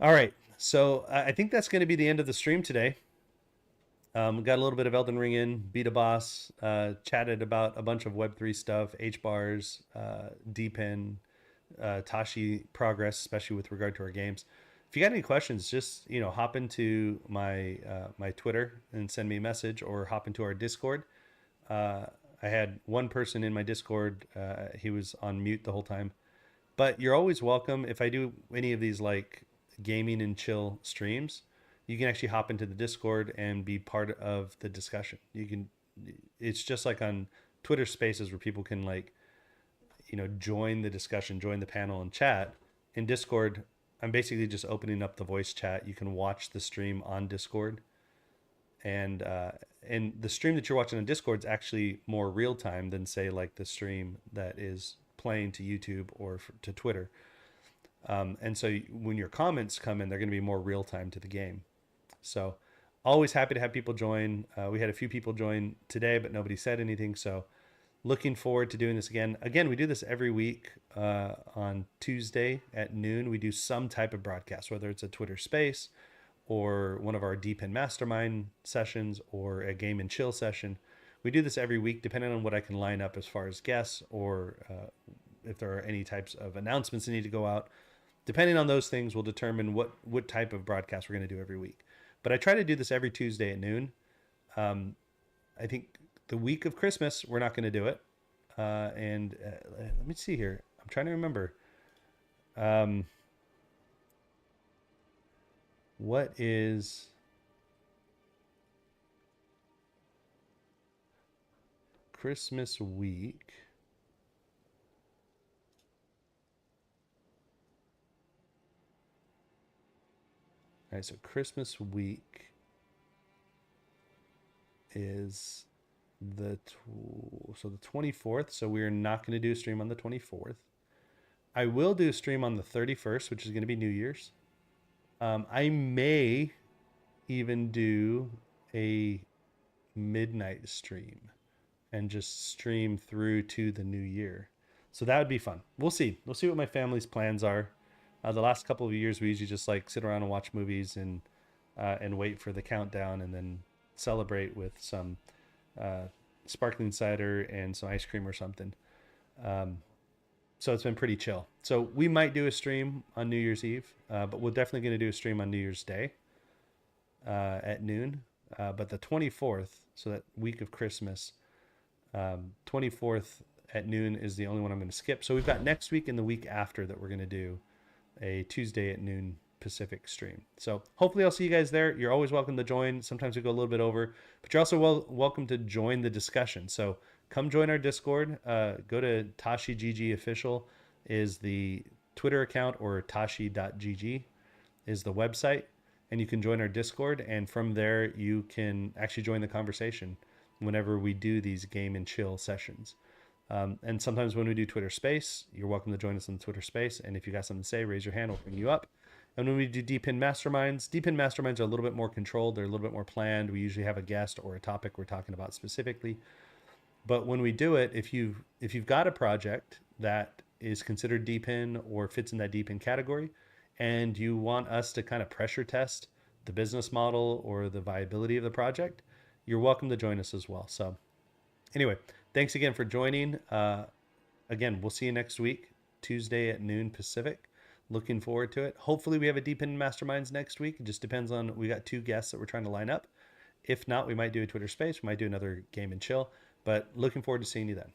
all right. So I think that's going to be the end of the stream today. Got a little bit of Elden Ring in, beat a boss, chatted about a bunch of Web3 stuff, HBars, DePIN, Tashi progress, especially with regard to our games. If you got any questions, just hop into my my Twitter and send me a message, or hop into our Discord. I had one person in my Discord. He was on mute the whole time, but you're always welcome. If I do any of these like gaming and chill streams, you can actually hop into the Discord and be part of the discussion. It's just like on Twitter Spaces where people can like, join the discussion, join the panel and chat. In Discord, I'm basically just opening up the voice chat. You can watch the stream on Discord. And the stream that you're watching on Discord is actually more real time than say like the stream that is playing to YouTube or to Twitter. And so when your comments come in, they're going to be more real time to the game. So always happy to have people join. We had a few people join today, but nobody said anything. So looking forward to doing this again. Again, we do this every week on Tuesday at noon. We do some type of broadcast, whether it's a Twitter space or one of our DePIN mastermind sessions or a game and chill session. We do this every week, depending on what I can line up as far as guests or if there are any types of announcements that need to go out. Depending on those things will determine what type of broadcast we're going to do every week. But I try to do this every Tuesday at noon. I think the week of Christmas, we're not going to do it. And let me see here. I'm trying to remember. What is Christmas week? All right, so Christmas week is the 24th. So we're not going to do a stream on the 24th. I will do a stream on the 31st, which is going to be New Year's. I may even do a midnight stream and just stream through to the new year. So that would be fun. We'll see. We'll see what my family's plans are. The last couple of years, we usually just like sit around and watch movies and wait for the countdown and then celebrate with some sparkling cider and some ice cream or something. So it's been pretty chill. So we might do a stream on New Year's Eve, but we're definitely going to do a stream on New Year's Day at noon. But the 24th, so that week of Christmas, 24th at noon is the only one I'm going to skip. So we've got next week and the week after that we're going to do a Tuesday at noon Pacific stream. So hopefully I'll see you guys there. You're always welcome to join. Sometimes we go a little bit over, but you're also welcome to join the discussion. So come join our Discord. Go to TashiGG official is the Twitter account, or tashi.gg is the website, and you can join our Discord. And from there, you can actually join the conversation whenever we do these game and chill sessions. And sometimes when we do Twitter Space, you're welcome to join us in the Twitter Space. And if you got something to say, raise your hand. We'll bring you up. And when we do DePIN masterminds are a little bit more controlled. They're a little bit more planned. We usually have a guest or a topic we're talking about specifically. But when we do it, if you've got a project that is considered DePIN or fits in that DePIN category, and you want us to kind of pressure test the business model or the viability of the project, you're welcome to join us as well. So anyway, thanks again for joining. Again, we'll see you next week, Tuesday at noon Pacific. Looking forward to it. Hopefully we have a DePIN Masterminds next week. It just depends on, we got 2 guests that we're trying to line up. If not, we might do a Twitter Space. We might do another game and chill. But looking forward to seeing you then.